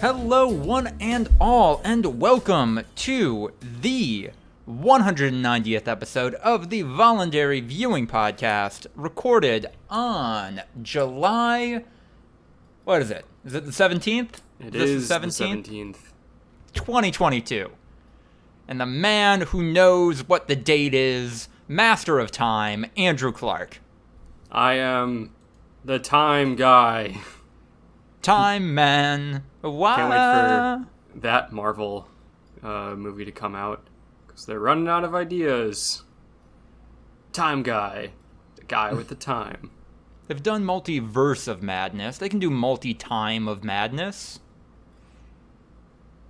Hello, one and all, and welcome to the 190th episode of the Voluntary Viewing podcast, recorded on July... What is it? Is it the 17th? It is the 17th. 2022. And the man who knows what the date is, master of time, Andrew Clark. I am the time guy. Time man. Wow. Can't wait for that Marvel movie to come out, because they're running out of ideas. Time guy. The guy with the time. They've done multiverse of madness. They can do multi-time of madness.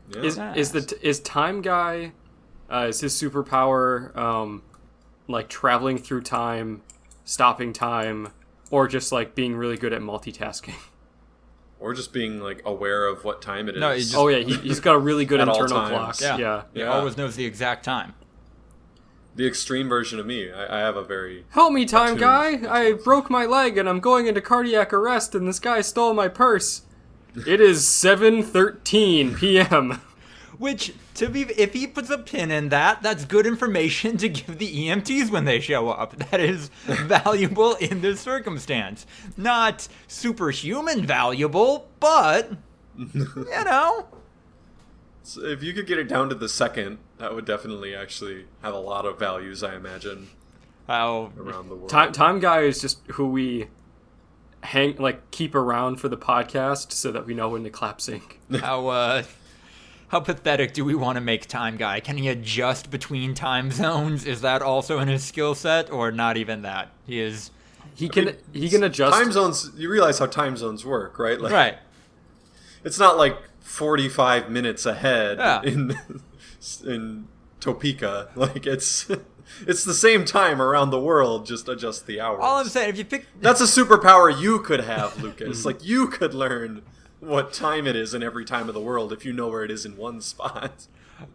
Yeah. Is time guy, is his superpower like traveling through time, stopping time, or just like being really good at multitasking? Or just being like aware of what time it is. No, he's got a really good At all internal times. clock. Yeah. He always knows the exact time. The extreme version of me. I have a very... Help me, time attuned- guy! I broke my leg and I'm going into cardiac arrest and this guy stole my purse. It is 7:13 p.m. Which, if he puts a pin in that, that's good information to give the EMTs when they show up. That is valuable in this circumstance. Not superhuman valuable, but, you know. So if you could get it down to the second, that would definitely actually have a lot of values, I imagine, around the world. Time guy is just who we keep around for the podcast so that we know when to clap sync. How pathetic do we want to make Time Guy? Can he adjust between time zones? Is that also in his skill set, or not even that? He can adjust time zones. You realize how time zones work, right? Like, right. It's not like 45 minutes ahead in Topeka. Like it's the same time around the world, just adjust the hours. All I'm saying, if you pick... That's a superpower you could have, Lucas. Like, you could learn what time it is in every time of the world if you know where it is in one spot.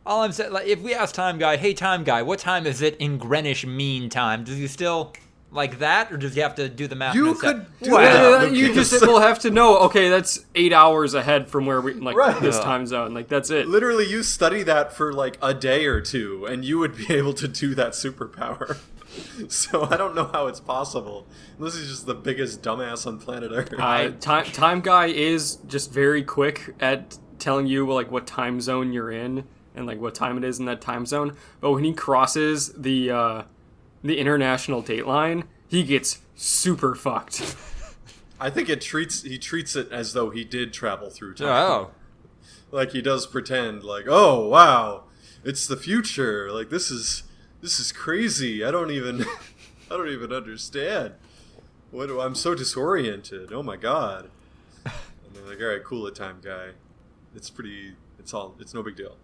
All I'm saying, like, if we ask Time Guy, hey, Time Guy, what time is it in Greenwich Mean Time? Does he still like that, or does he have to do the math? You could do well, that. you just will have to know, okay, that's 8 hours ahead from where we, Right. this time zone. Like, that's it. Literally, you study that for, like, a day or two, and you would be able to do that superpower. So I don't know how it's possible. Unless he's just the biggest dumbass on planet Earth. Time guy is just very quick at telling you like what time zone you're in and like what time it is in that time zone. But when he crosses the international date line, he gets super fucked. I think he treats it as though he did travel through time. Oh. Like he does pretend like, oh wow, it's the future. Like this is crazy. I don't even understand. I'm so disoriented. Oh my god. And they're like, all right, cool it, time guy. It's no big deal.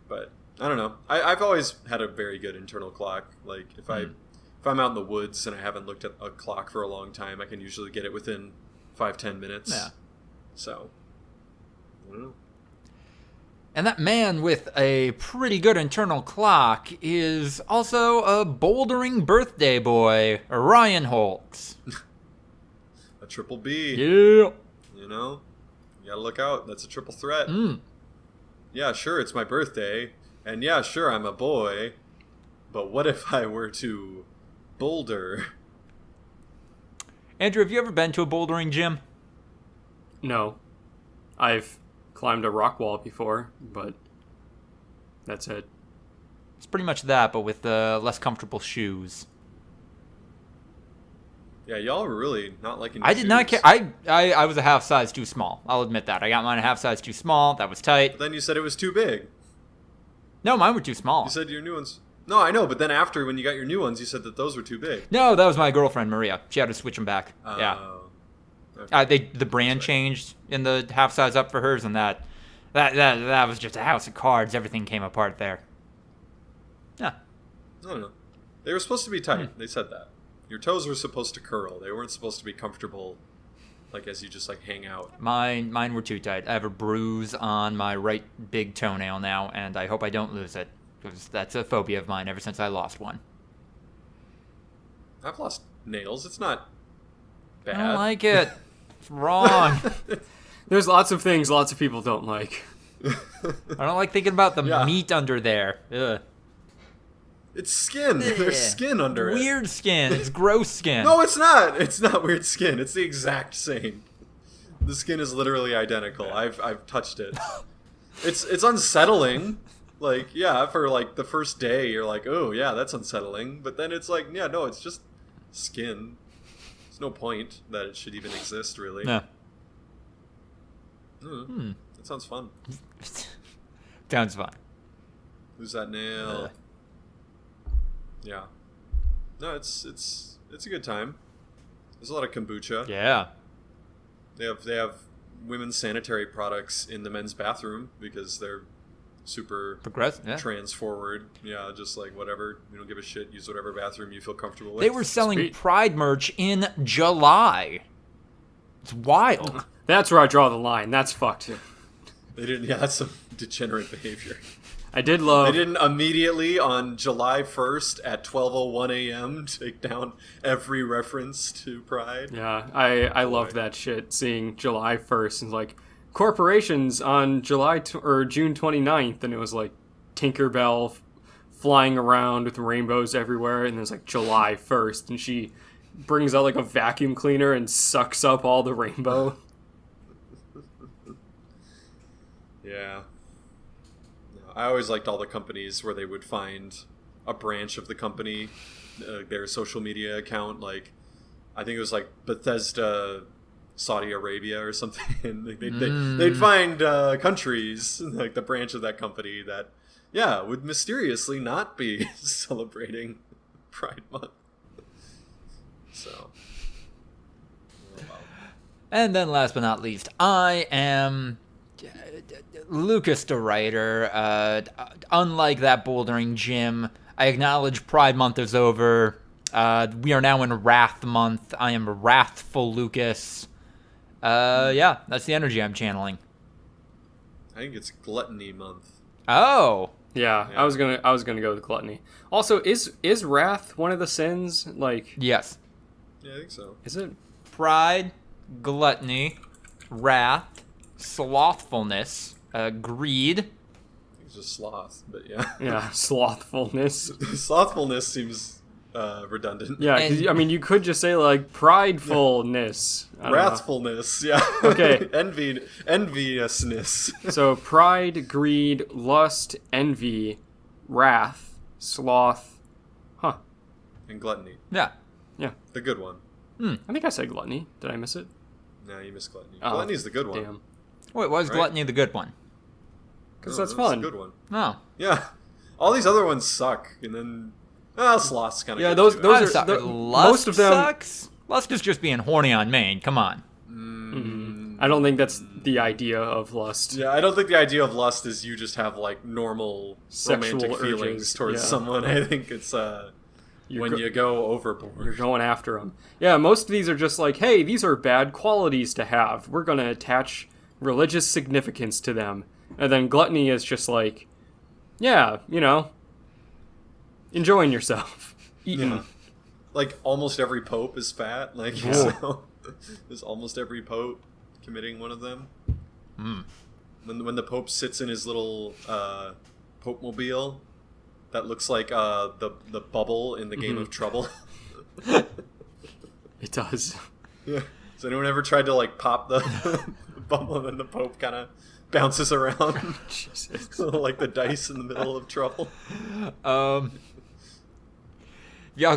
But I don't know. I've always had a very good internal clock. Like if I'm out in the woods and I haven't looked at a clock for a long time, I can usually get it within 5-10 minutes. Yeah. So I don't know. And that man with a pretty good internal clock is also a bouldering birthday boy, Ryan Holtz. A triple B. Yeah. You know? You gotta look out. That's a triple threat. Yeah, sure, it's my birthday. And yeah, sure, I'm a boy. But what if I were to boulder? Andrew, have you ever been to a bouldering gym? No. I've climbed a rock wall before, but that's it. It's pretty much that, but with less comfortable shoes. Yeah, y'all were really not liking I did not care. I was a half size too small. I'll admit that. I got mine a half size too small. That was tight. But then you said it was too big. No, mine were too small. You said your new ones... No, I know, but then after, when you got your new ones, you said that those were too big. No, that was my girlfriend, Maria. She had to switch them back. Yeah. Okay. The brand changed in the half size up for hers, and that was just a house of cards. Everything came apart there. Yeah. I don't know. They were supposed to be tight. They said that. Your toes were supposed to curl. They weren't supposed to be comfortable, like as you just like hang out. Mine were too tight. I have a bruise on my right big toenail now, and I hope I don't lose it, because that's a phobia of mine ever since I lost one. I've lost nails. It's not bad. I don't like it. It's wrong. There's lots of things lots of people don't like. I don't like thinking about the meat under there. Ugh. It's skin. There's skin under it. Weird skin. It's gross skin. No, it's not. It's not weird skin. It's the exact same. The skin is literally identical. I've touched it. It's unsettling. Like, yeah, for like the first day, you're like, oh yeah, that's unsettling. But then it's like, yeah, no, it's just skin. There's no point that it should even exist, really. No. That sounds fun. Sounds fun. Who's that nail? Yeah. No, it's a good time. There's a lot of kombucha. Yeah. They have women's sanitary products in the men's bathroom because they're super Progressive. Yeah. trans forward. Yeah, just like whatever. You don't give a shit. Use whatever bathroom you feel comfortable with. They were selling Sweet. Pride merch in July. It's wild. That's where I draw the line. That's fucked. They didn't. Yeah, that's some degenerate behavior. I did love... They didn't immediately on July 1st at 12:01 a.m. take down every reference to Pride. Yeah, I loved that shit, seeing July 1st and like corporations on or June 29th, and it was like Tinkerbell flying around with rainbows everywhere, and there's like July 1st, and she brings out like a vacuum cleaner and sucks up all the rainbow. Yeah. I always liked all the companies where they would find a branch of the company, their social media account, like I think it was like Bethesda, Saudi Arabia or something. And they'd find countries, like the branch of that company that, yeah, would mysteriously not be celebrating Pride Month. So. And then last but not least, I am Lucas the writer. Unlike that bouldering gym, I acknowledge Pride Month is over. We are now in Wrath Month. I am wrathful Lucas. Yeah, that's the energy I'm channeling. I think it's Gluttony Month. Oh. Yeah, I was gonna go with gluttony. Also, is wrath one of the sins? Like, Yes. Yeah, I think so. is it? Pride, gluttony, wrath, slothfulness, greed. It's just sloth, but yeah. Yeah, slothfulness. Slothfulness seems redundant. Yeah, 'cause, I mean, you could just say like pridefulness. I don't know. Wrathfulness, yeah. Okay. Enviousness. So pride, greed, lust, envy, wrath, sloth. Huh. And gluttony. Yeah. Yeah. The good one. I think I said gluttony. Did I miss it? No, you missed gluttony. Oh, Gluttony's the good one. Damn. Wait, why is Right. gluttony the good one? Because No, that's fun. a good one. No. Yeah. All these other ones suck. And then, sloth's kind of Yeah, good those too. are Suck. the, Lust most of them. sucks? Lust is just being horny on Maine. Come on. I don't think that's the idea of lust. Yeah, I don't think the idea of lust is you just have like normal Sexual romantic feelings urges, towards yeah. someone. I think it's when you go overboard. You're going after them. Yeah, most of these are just like, hey, these are bad qualities to have. We're going to attach religious significance to them. And then gluttony is just like, yeah, enjoying yourself. Eating. Yeah. Like almost every pope is fat. Like Yeah. so, is almost every pope committing one of them? When the pope sits in his little pope mobile that looks like the bubble in the game of Trouble. It does. Yeah. Has anyone ever tried to like pop the bubble and then the pope kind of bounces around Jesus. like the dice in the middle of Trouble? If y'all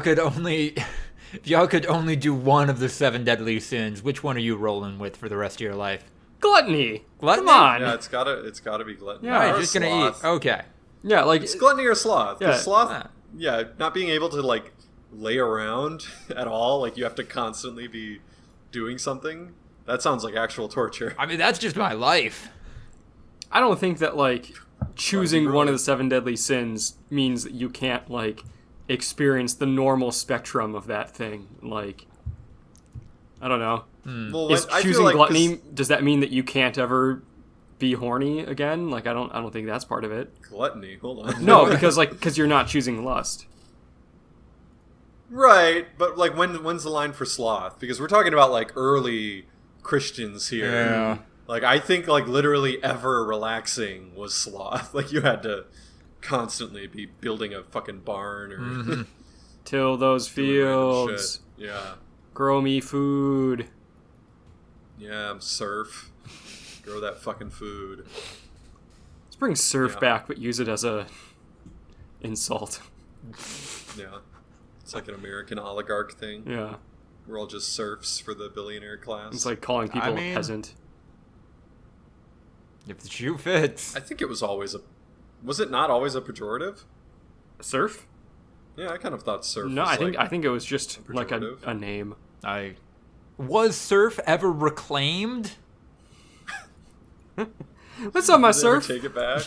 could only do one of the 7 deadly sins, which one are you rolling with for the rest of your life? Gluttony. Gluttony? Come on. Yeah, it's gotta be gluttony. Yeah. All Or right, just gonna sloth. eat. Okay. Yeah, like, It's gluttony or sloth. 'Cause Yeah. sloth, yeah, not being able to like lay around at all, like you have to constantly be doing something. That sounds like actual torture. I mean, that's just my life. I don't think that, like, choosing Right, one of really. the 7 deadly sins means that you can't, like, experience the normal spectrum of that thing. Like, I don't know. Well, Is I feel choosing like gluttony, does that mean that you can't ever be horny again? Like, I don't think that's part of it. gluttony. Hold on. No, because you're not choosing lust. right, but like when's the line for sloth? Because we're talking about like early Christians here. Yeah. Like, I think, like, literally ever relaxing was sloth. Like, you had to constantly be building a fucking barn or Till those doing random fields. shit. Yeah. Grow me food. Yeah, surf. Grow that fucking food. Let's bring surf Yeah. back, but use it as a insult. Yeah. It's like an American oligarch thing. Yeah. We're all just serfs for the billionaire class. It's like calling people I mean- a peasant. If the shoe fits. I think it was always a... Was it not always a pejorative? Surf? Yeah, I kind of thought surf No, was I think it was just like pejorative. a name. Was surf ever reclaimed? What's up, my Did they ever surf? take it back?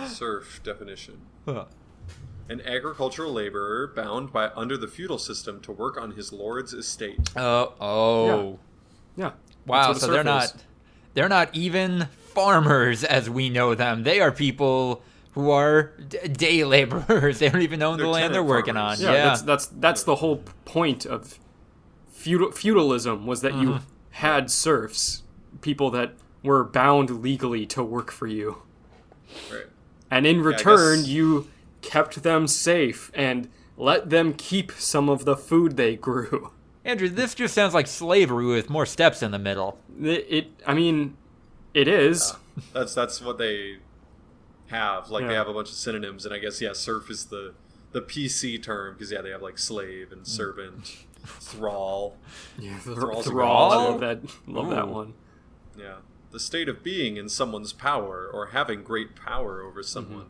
Surf definition. An agricultural laborer bound by under the feudal system to work on his lord's estate. Oh. Yeah. Wow, That's so what a surf they're not even farmers as we know them. They are people who are day laborers. They don't even own the They're land they're tenant working farmers. on. Yeah, Yeah. that's the whole point of feudalism was that you had serfs, people that were bound legally to work for you. Right. And in return, guess- you kept them safe and let them keep some of the food they grew. Andrew, this just sounds like slavery with more steps in the middle. I mean, it is. That's what they have. Like, Yeah. they have a bunch of synonyms, and I guess, yeah, serf is the PC term, because, yeah, they have, like, slave and servant, thrall. Yeah, Thrall's a Thrall. I good love that. Love that Ooh. one. Yeah. The state of being in someone's power, or having great power over someone.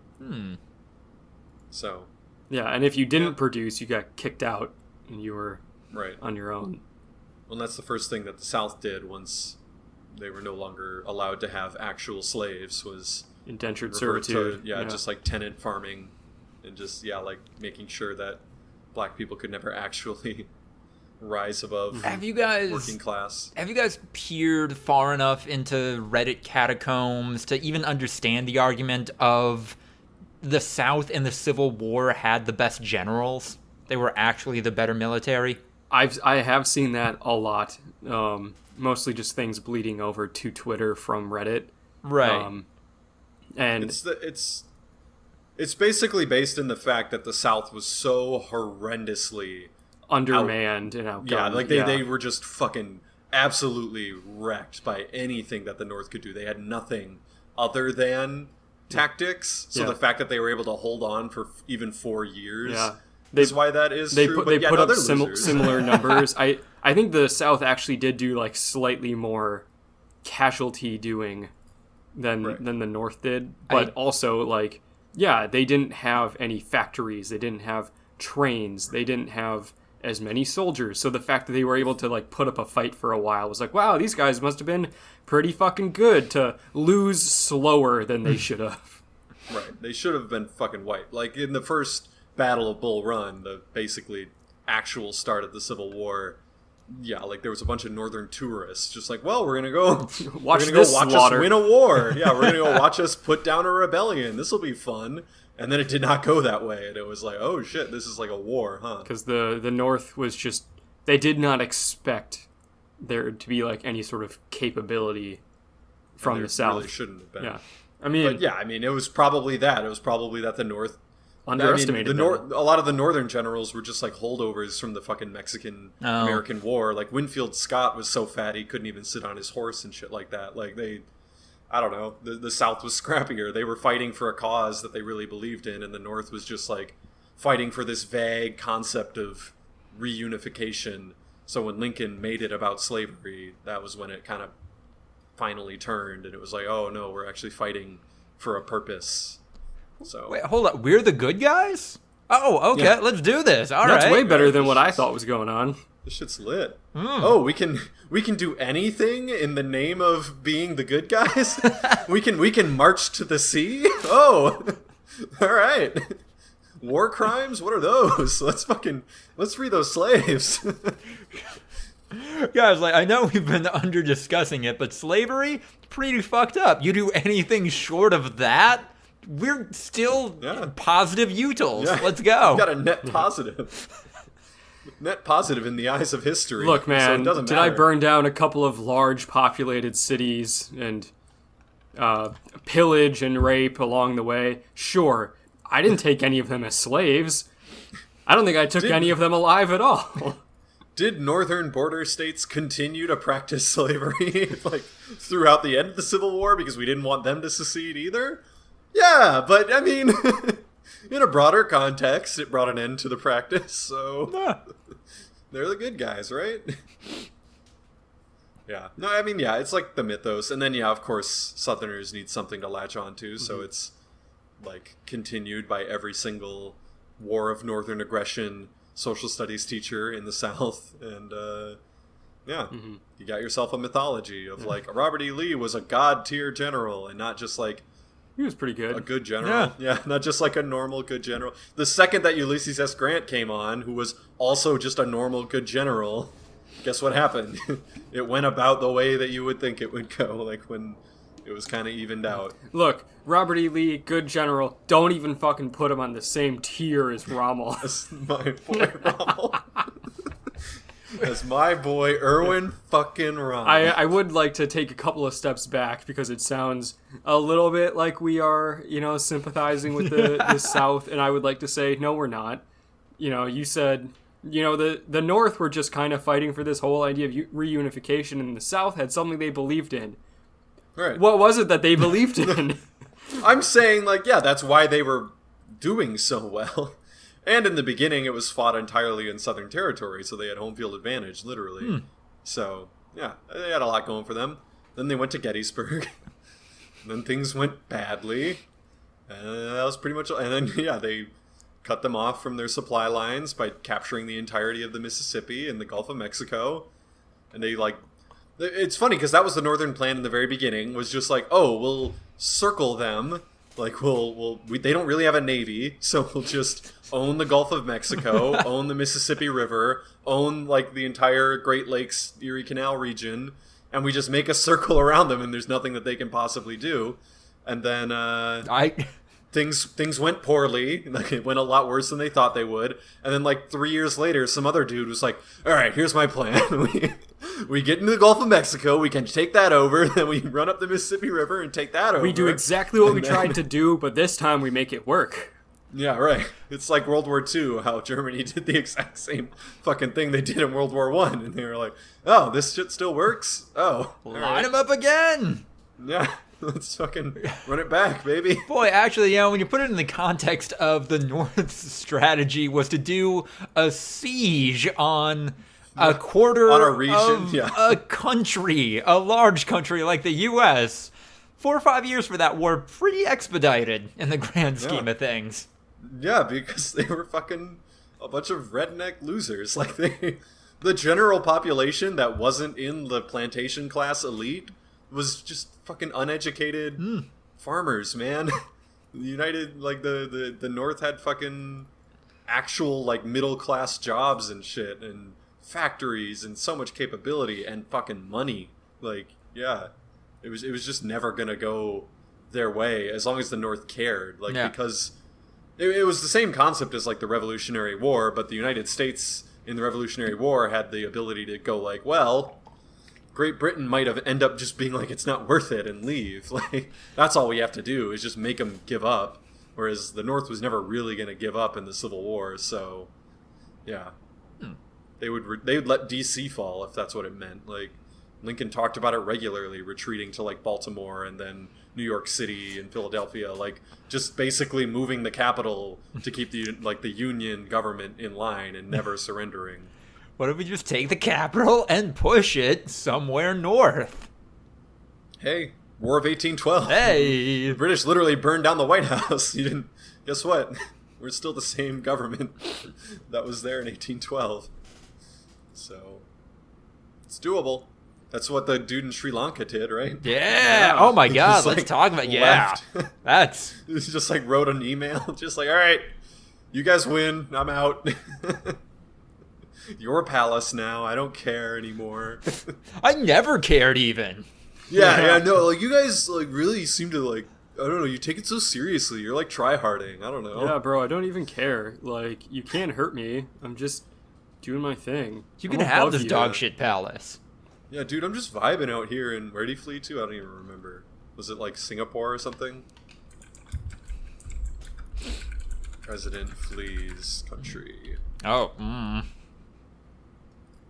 So, Yeah, and if you didn't Yeah. produce, you got kicked out, and you were right. on your own. Well, that's the first thing that the South did once they were no longer allowed to have actual slaves, was Indentured revert servitude. to, just like tenant farming, and just, like making sure that black people could never actually rise above Have you guys working class. Have you guys peered far enough into Reddit catacombs to even understand the argument of the South in the Civil War had the best generals? They were actually the better military? I have seen that a lot. Mostly just things bleeding over to Twitter from Reddit. Right. And It's basically based in the fact that the South was so horrendously undermanned and outgunned. Yeah, like they were just fucking absolutely wrecked by anything that the North could do. They had nothing other than tactics. So Yeah. the fact that they were able to hold on for even 4 years Yeah. is why that is they true. put, but they yeah, put no, up they're losers. similar numbers. I think the South actually did do like slightly more casualty doing than the North did, but also like they didn't have any factories, they didn't have trains, they didn't have as many soldiers. So the fact that they were able to like put up a fight for a while was like, wow, these guys must have been pretty fucking good to lose slower than they should have. Right. They should have been fucking wiped. Like in the first Battle of Bull Run, the basically actual start of the Civil War, like there was a bunch of northern tourists just like, well, we're gonna go Watch watch this us slaughter. win a war. Yeah, we're gonna go watch us put down a rebellion. This will be fun. And then it did not go that way, and it was like, oh shit, this is like a war, huh? Because the North was just, they did not expect there to be like any sort of capability from There the South. really shouldn't have been. Yeah, I mean, But yeah, I mean, it was probably that. It was probably that the North underestimated the them. a lot of the northern generals were just like holdovers from the fucking Mexican American War. Like Winfield Scott was so fat he couldn't even sit on his horse and shit like that. Like I don't know, the South was scrappier. They were fighting for a cause that they really believed in, and the North was just like fighting for this vague concept of reunification. So when Lincoln made it about slavery, that was when it kind of finally turned, and it was like, oh no, we're actually fighting for a purpose. So Wait, hold up. We're the good guys? Oh, okay. Yeah. Let's do this. All right. That's way better than what I thought was going on. this shit's lit. Oh, we can do anything in the name of being the good guys. we can march to the sea. Oh, all right. War crimes? What are those? Let's free those slaves. Guys, like, I know we've been under discussing it, but slavery, pretty fucked up. You do anything short of that, we're still Yeah. positive utils. Yeah. Let's go. Got a net positive. net positive in the eyes of history. Look, man, so it doesn't did I matter. burn down a couple of large populated cities and pillage and rape along the way? Sure. I didn't take any of them as slaves. I don't think I took any of them alive at all. Did northern border states continue to practice slavery like throughout the end of the Civil War because we didn't want them to secede either? Yeah, but I mean, in a broader context, it brought an end to the practice, so they're the good guys, right? Yeah. No, I mean, yeah, it's like the mythos. And then, yeah, of course, Southerners need something to latch on to, so it's like continued by every single War of Northern Aggression social studies teacher in the South. And, you got yourself a mythology of like Robert E. Lee was a god tier general and not just like He was pretty good. a good general. Yeah, not just like a normal good general. The second that Ulysses S. Grant came on, who was also just a normal good general, guess what happened? It went about the way that you would think it would go, like when it was kind of evened out. Look, Robert E. Lee, good general. Don't even fucking put him on the same tier as Rommel. That's my boy Rommel. That's my boy Erwin fucking Rommel. I would like to take a couple of steps back because it sounds a little bit like we are, sympathizing with the South, and I would like to say, no, we're not. You said, the North were just kind of fighting for this whole idea of reunification, and the South had something they believed in. Right. What was it that they believed in? I'm saying, like, yeah, that's why they were doing so well. And in the beginning, it was fought entirely in Southern territory, so they had home field advantage, literally. So, yeah, they had a lot going for them. Then they went to Gettysburg. Then things went badly. And that was pretty much... And then, yeah, they cut them off from their supply lines by capturing the entirety of the Mississippi and the Gulf of Mexico. And they, like... It's funny, because that was the Northern plan in the very beginning, was just like, oh, we'll circle them. Like, they don't really have a navy, so we'll just own the Gulf of Mexico, own the Mississippi River, own, like, the entire Great Lakes Erie Canal region, and we just make a circle around them, and there's nothing that they can possibly do. And then, things went poorly. Like, it went a lot worse than they thought they would. And then, like, 3 years later, some other dude was like, all right, here's my plan. We get into the Gulf of Mexico, we can take that over, then we run up the Mississippi River and take that over. We do exactly what we tried to do, but this time we make it work. Yeah, right. It's like World War II, how Germany did the exact same fucking thing they did in World War I. And they were like, oh, this shit still works? Oh. Line them up again! Yeah. Let's fucking run it back, baby. Boy, actually, when you put it in the context of the North's strategy was to do a siege on a quarter on a region, of a country, a large country like the U.S. 4 or 5 years for that war, pretty expedited in the grand scheme of things. Yeah, because they were fucking a bunch of redneck losers. Like, the general population that wasn't in the plantation class elite was just fucking uneducated farmers, man. The North had fucking actual, like, middle class jobs and shit, and factories, and so much capability, and fucking money. Like, yeah, it was just never gonna go their way as long as the North cared. Like, because it was the same concept as, like, the Revolutionary War, but the United States in the Revolutionary War had the ability to go, like, well, Great Britain might have end up just being like, it's not worth it, and leave. Like, that's all we have to do is just make them give up. Whereas the North was never really going to give up in the Civil War, so yeah, they would let DC fall if that's what it meant. Like, Lincoln talked about it regularly, retreating to, like, Baltimore and then New York City and Philadelphia, like, just basically moving the capital to keep the Union government in line and never surrendering. What if we just take the capital and push it somewhere north? Hey, War of 1812. Hey! The British literally burned down the White House. You didn't... Guess what? We're still the same government that was there in 1812. So, it's doable. That's what the dude in Sri Lanka did, right? Yeah! Oh my god, let's talk about... Yeah! That's... He just, like, wrote an email. Just like, alright, you guys win. I'm out. Your palace now. I don't care anymore. I never cared even. Yeah, no, like, you guys, like, really seem to, like, I don't know, you take it so seriously. You're, like, try-harding. I don't know. Yeah, bro, I don't even care. Like, you can't hurt me. I'm just doing my thing. You I'm can have above this you. dog shit palace. Yeah, dude, I'm just vibing out here. And where did he flee to? I don't even remember. Was it like Singapore or something? President flees country. Oh,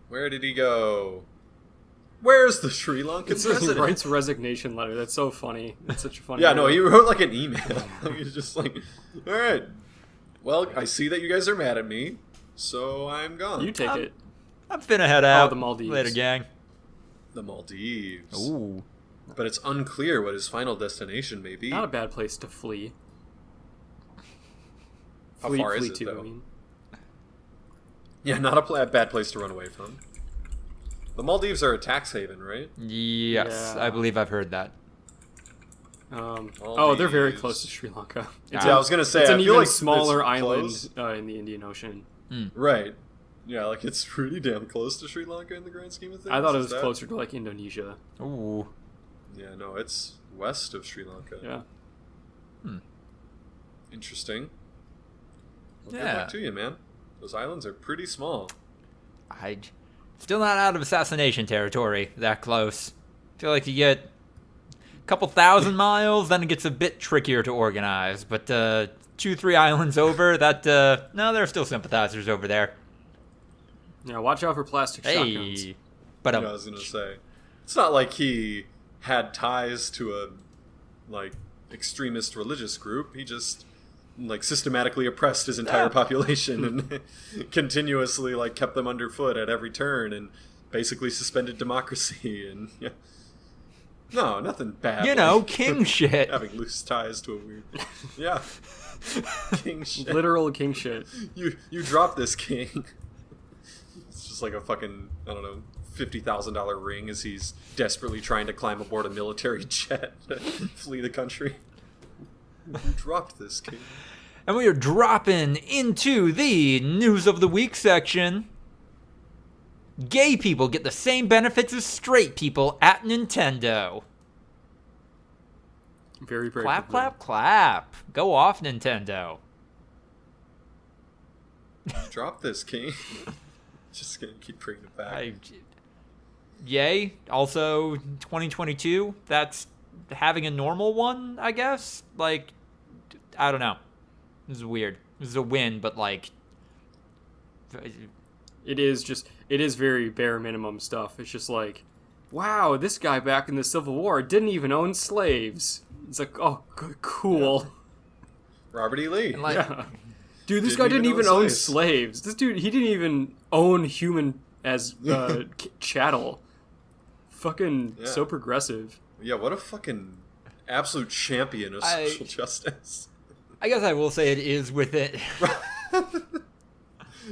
Where did he go? Where's the Sri Lankan He president? writes a resignation letter. That's so funny. That's such a funny. Yeah, no, letter. he wrote like an email. He's just like, all right, well, I see that you guys are mad at me, so I'm gone. You take it. I'm finna head out. the Maldives. Later, gang. The Maldives. Ooh. But it's unclear what his final destination may be. Not a bad place to flee. How far is flee it, to, though? I mean. Yeah, not a bad place to run away from. The Maldives are a tax haven, right? Yes, Yeah. I believe I've heard that. Oh, they're very Maldives. close to Sri Lanka. Yeah, I was gonna say, It's I an feel even like smaller it's island close. in the Indian Ocean. Right. Yeah, like it's pretty damn close to Sri Lanka in the grand scheme of things. I thought it Is was that- closer to like Indonesia. Ooh. Yeah, no, it's west of Sri Lanka. Yeah. Interesting. Well, Yeah. Good luck to you, man. Those islands are pretty small. Still not out of assassination territory. That close. Feel like you get a couple thousand miles, then it gets a bit trickier to organize. But 2-3 islands over, that no, there are still sympathizers over there. Yeah, watch out for plastic shotguns. Hey, but I was gonna say, it's not like he had ties to a like extremist religious group. He just like systematically oppressed his entire population and continuously like kept them underfoot at every turn and basically suspended democracy and yeah. No, nothing bad. you know, like, king shit. having loose ties to a weird. Yeah. King shit. Literal king shit. You drop this king. It's just like a fucking, I don't know, $50,000 ring as he's desperately trying to climb aboard a military jet to flee the country. You dropped this king. And we are dropping into the news of the week section. Gay people get the same benefits as straight people at Nintendo. Very brave. Clap, of them. clap, clap. Go off, Nintendo. Drop this king. Just gonna keep bringing it back. Yay. Also, 2022, that's having a normal one, I guess? Like, I don't know. This is weird. This is a win, but like... It is very bare minimum stuff. It's just like, wow, this guy back in the Civil War didn't even own slaves. It's like, oh, cool. Robert E. Lee. like, Yeah. Dude, this guy didn't even own slaves. This dude, he didn't even own human as chattel. Fucking Yeah. so progressive. Yeah, what a fucking absolute champion of social justice. I guess I will say it is with it.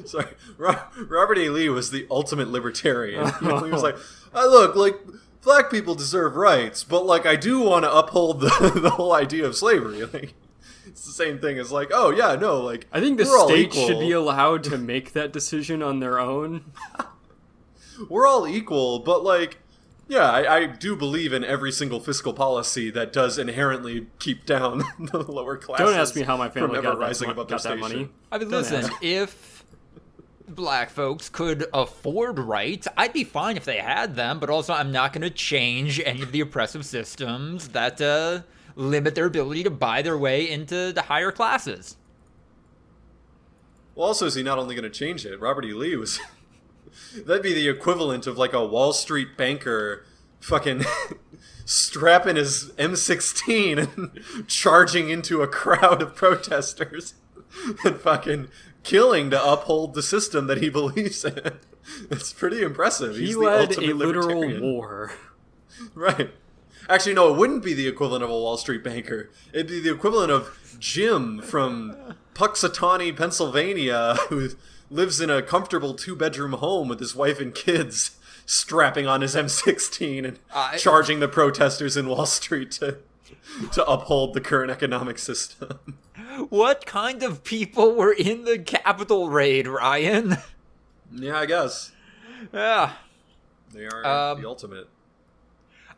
Sorry, Robert E. Lee was the ultimate libertarian. He was like, look, like, black people deserve rights, but, like, I do want to uphold the whole idea of slavery. Like, it's the same thing as, like, oh, yeah, no, like, I think the we're all state equal. should be allowed to make that decision on their own. We're all equal, but, like, yeah, I do believe in every single fiscal policy that does inherently keep down the lower classes. Don't ask me how my family from ever got rising that, above got their that station. money. I mean, Don't listen, ask. if black folks could afford rights, I'd be fine if they had them, but also I'm not going to change any of the oppressive systems that limit their ability to buy their way into the higher classes. Well, also, is he not only going to change it? Robert E. Lee was... That'd be the equivalent of, like, a Wall Street banker fucking strapping his M16 and charging into a crowd of protesters and fucking killing to uphold the system that he believes in. It's pretty impressive. He He's the led ultimate a literal libertarian. war. Right. Actually, no, it wouldn't be the equivalent of a Wall Street banker. It'd be the equivalent of Jim from Puxatawney, Pennsylvania, who lives in a comfortable 2-bedroom home with his wife and kids, strapping on his M16 and charging the protesters in Wall Street to uphold the current economic system. What kind of people were in the Capitol raid, Ryan? Yeah, I guess. Yeah. They are the ultimate.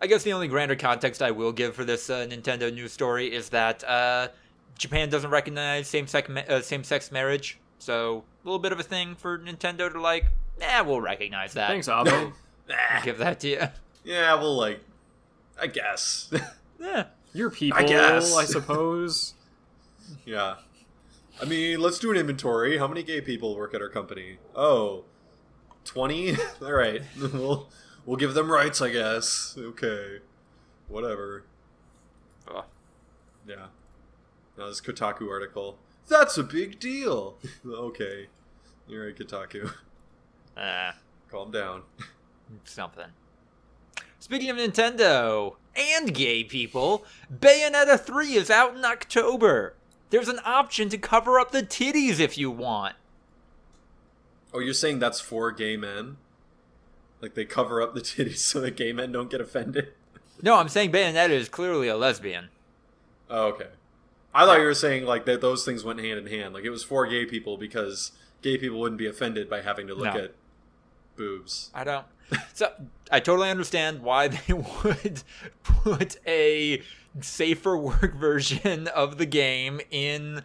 I guess the only grander context I will give for this Nintendo news story is that Japan doesn't recognize same-sex marriage. So a little bit of a thing for Nintendo to like, we'll recognize that. Thanks, Abe. Give that to you. Yeah, well, like, I guess. Yeah. Your people, I guess. I suppose. Yeah. I mean, let's do an inventory. How many gay people work at our company? Oh, 20? All right. We'll give them rights, I guess. Okay. Whatever. Oh. Yeah. Now this Kotaku article. That's a big deal. Okay. You're right, Kotaku. Calm down. Something. Speaking of Nintendo and gay people, Bayonetta 3 is out in October. There's an option to cover up the titties if you want. Oh, you're saying that's for gay men? Like they cover up the titties so that gay men don't get offended? No, I'm saying Bayonetta is clearly a lesbian. Oh, okay. I thought you were saying like that those things went hand in hand. Like it was for gay people because gay people wouldn't be offended by having to look at boobs. I don't. So I totally understand why they would put a safer work version of the game in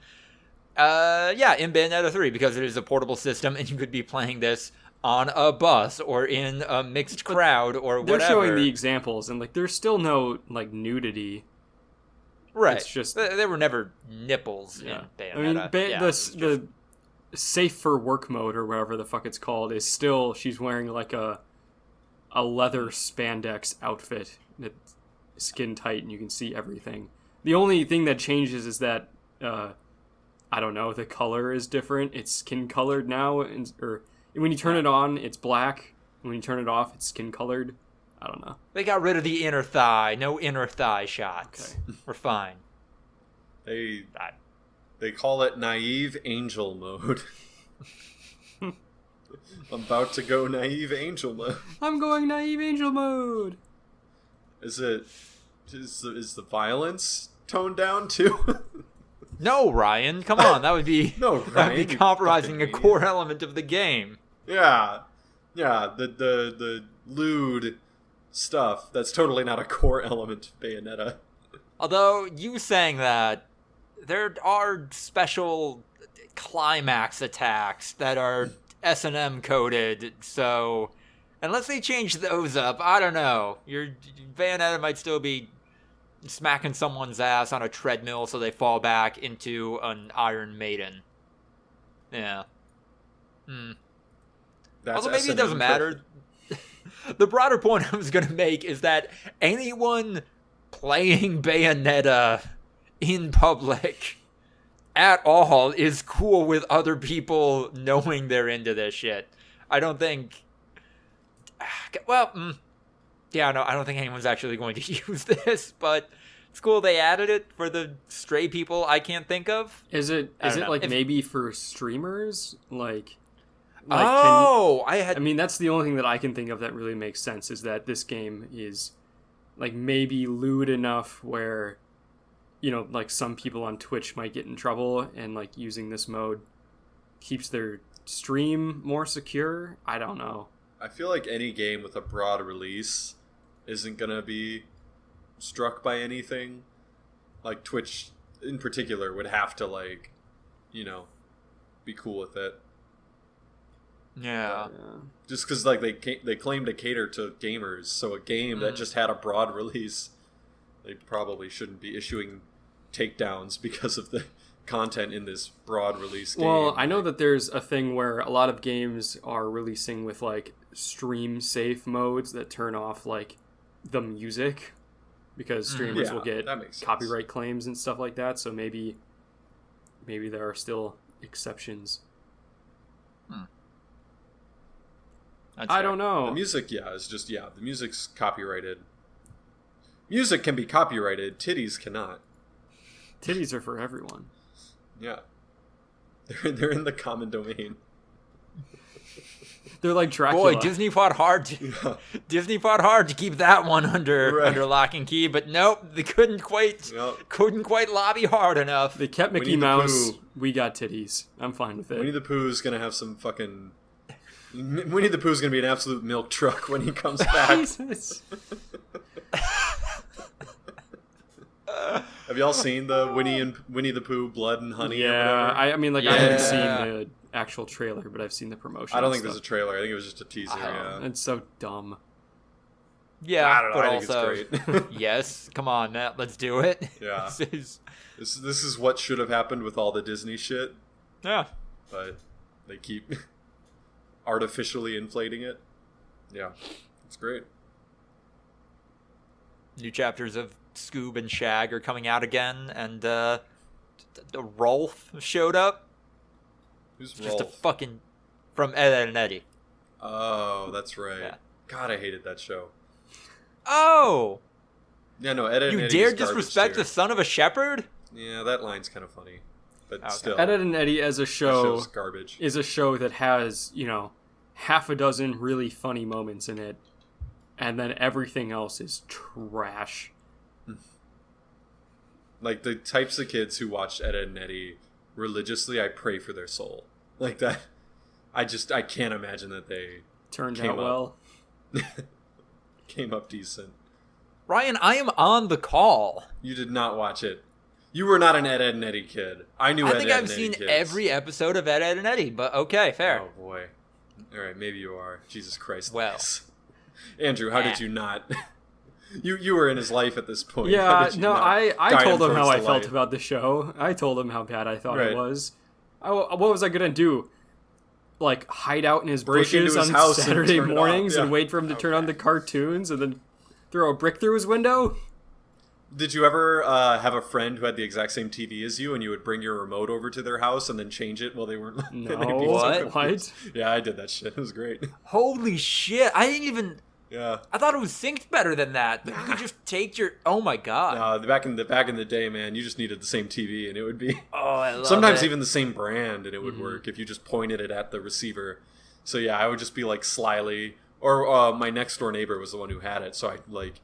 Bayonetta 3 because it is a portable system and you could be playing this on a bus or in a mixed crowd or whatever. They're showing the examples and like there's still no like nudity. Right. It's just there were never nipples in Bayonetta. I mean, the safe for work mode or whatever the fuck it's called is still she's wearing like a leather spandex outfit that's skin tight and you can see everything. The only thing that changes is that I don't know, the color is different. It's skin colored now, or when you turn it on, it's black. When you turn it off, it's skin colored. I don't know. They got rid of the inner thigh. No inner thigh shots. Okay. We're fine. They call it naive angel mode. I'm about to go naive angel mode. I'm going naive angel mode. Is the violence toned down too? No, Ryan. Come on, that would be compromising a core element of the game. Yeah, the lewd stuff. That's totally not a core element of Bayonetta. Although you saying that, there are special climax attacks that are S&M coded, so unless they change those up, I don't know. Your Bayonetta might still be smacking someone's ass on a treadmill so they fall back into an Iron Maiden. Yeah. Although maybe it doesn't matter. The broader point I was going to make is that anyone playing Bayonetta in public at all is cool with other people knowing they're into this shit. I don't think... Well, yeah, no, I don't think anyone's actually going to use this, but it's cool they added it for the stray people I can't think of. Is it maybe for streamers? I mean, that's the only thing that I can think of that really makes sense, is that this game is like maybe lewd enough where, you know, like some people on Twitch might get in trouble, and like using this mode keeps their stream more secure. I don't know. I feel like any game with a broad release isn't gonna be struck by anything. Like Twitch in particular would have to, like, you know, be cool with it. Yeah. Just because like they claim to cater to gamers, so a game that just had a broad release, they probably shouldn't be issuing takedowns because of the content in this broad release game. Well, I know that there's a thing where a lot of games are releasing with like stream safe modes that turn off like the music because streamers will get copyright claims and stuff like that. So maybe there are still exceptions. I don't know. The music, is just, the music's copyrighted. Music can be copyrighted, titties cannot. Titties are for everyone. Yeah. They're in the common domain. They're like Dracula. Boy, Disney fought hard to keep that one under lock and key, but nope, they couldn't quite lobby hard enough. They kept Mickey Mouse. We got titties. I'm fine with it. Winnie the Pooh's gonna have some fucking... Winnie the Pooh's gonna be an absolute milk truck when he comes back. Jesus. Have y'all seen the Winnie the Pooh Blood and Honey? Yeah, I mean, like, I haven't seen the actual trailer, but I've seen the promotion. I don't think there's a trailer. I think it was just a teaser. It's so dumb. Yeah, I don't know. but I also, think it's great. yes, come on, Matt, let's do it. Yeah. This is- This is what should have happened with all the Disney shit, yeah. but they keep artificially inflating it. Yeah, it's great. New chapters of Scoob and Shag are coming out again, and Rolf showed up. Who's Just a Rolf? fucking from Ed, and Eddie. Oh, that's right. Yeah. God, I hated that show. Oh, Yeah, no, Ed and you Eddie dare is garbage disrespect too. the son of a shepherd? Yeah, that line's kind of funny, but Okay. still, Ed, Ed and Eddie as a that show show's garbage. is a show that has, half a dozen really funny moments in it, and then everything else is trash. Like the types of kids who watched Ed, Ed and Eddie religiously, I pray for their soul. Like that, I can't imagine that they Turned Came out up. well. came up decent. Ryan, I am on the call. You did not watch it. You were not an Ed, Ed and Eddie kid. I knew I Ed, think Ed I've and Eddie seen kids. every episode of Ed, Ed, and Eddie, but okay, fair. Oh boy. All right, maybe you are. Jesus Christ. Well. Yes. Andrew, how did you not? You were in his life at this point. How Yeah, did you no, not I guide told him towards how I the felt light? about the show. I told him how bad I thought Right. it was. What was I gonna do? Like hide out in his Break into bushes his on house and Saturday turn it off, mornings and yeah. wait for him to turn on the cartoons and then throw a brick through his window? Did you ever have a friend who had the exact same TV as you, and you would bring your remote over to their house and then change it while they weren't? No. they'd be so What? confused. Yeah, I did that shit. It was great. Holy shit! I didn't even. Yeah. I thought it was synced better than that. But you could just take your. Oh my god. Back in the day, man, you just needed the same TV, and it would be Oh, I love sometimes it. even the same brand, and it would work if you just pointed it at the receiver. So yeah, I would just be like slyly, or my next door neighbor was the one who had it, so I like.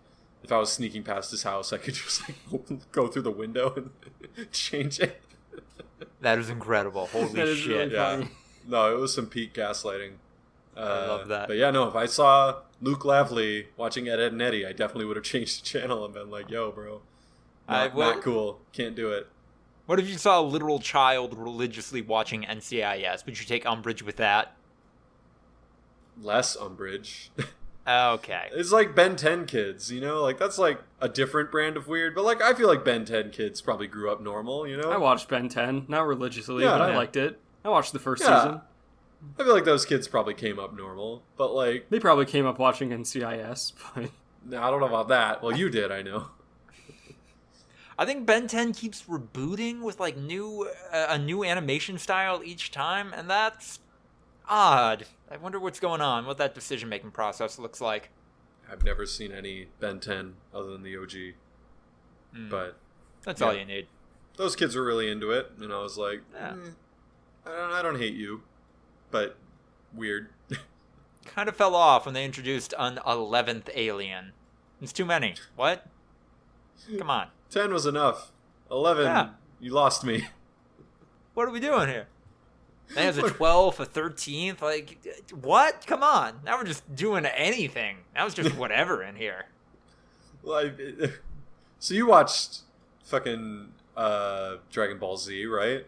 If I was sneaking past his house, I could just go through the window and change it. That is incredible. Holy That is shit. really Yeah. funny. No, it was some peak gaslighting. I love that. But yeah, no, if I saw Luke Lavely watching Ed, Ed and Eddie, I definitely would have changed the channel and been like, yo, bro. Not cool. Can't do it. What if you saw a literal child religiously watching NCIS? Would you take umbrage with that? Less umbrage. Okay. It's like Ben 10 kids, like that's like a different brand of weird, but like I feel like Ben 10 kids probably grew up normal, I watched Ben 10, not religiously, Yeah. but I Yeah. liked it. I watched the first Yeah. season. I feel like those kids probably came up normal, but like, They probably came up watching NCIS, but I don't know about that. Well, you did, I know. I think Ben 10 keeps rebooting with like a new animation style each time, and that's odd. I wonder what's going on, what that decision-making process looks like. I've never seen any Ben 10 other than the OG, but That's Yeah. all you need. those kids were really into it, and I was like, Yeah. I don't hate you, but weird. Kind of fell off when they introduced an 11th alien. It's too many. What? Come on. 10 was enough. 11, Yeah. you lost me. What are we doing here? Then there's a 12th, a 13th. Like, what? Come on. Now we're just doing anything. Now it's just whatever in here. Like, so you watched fucking Dragon Ball Z, right?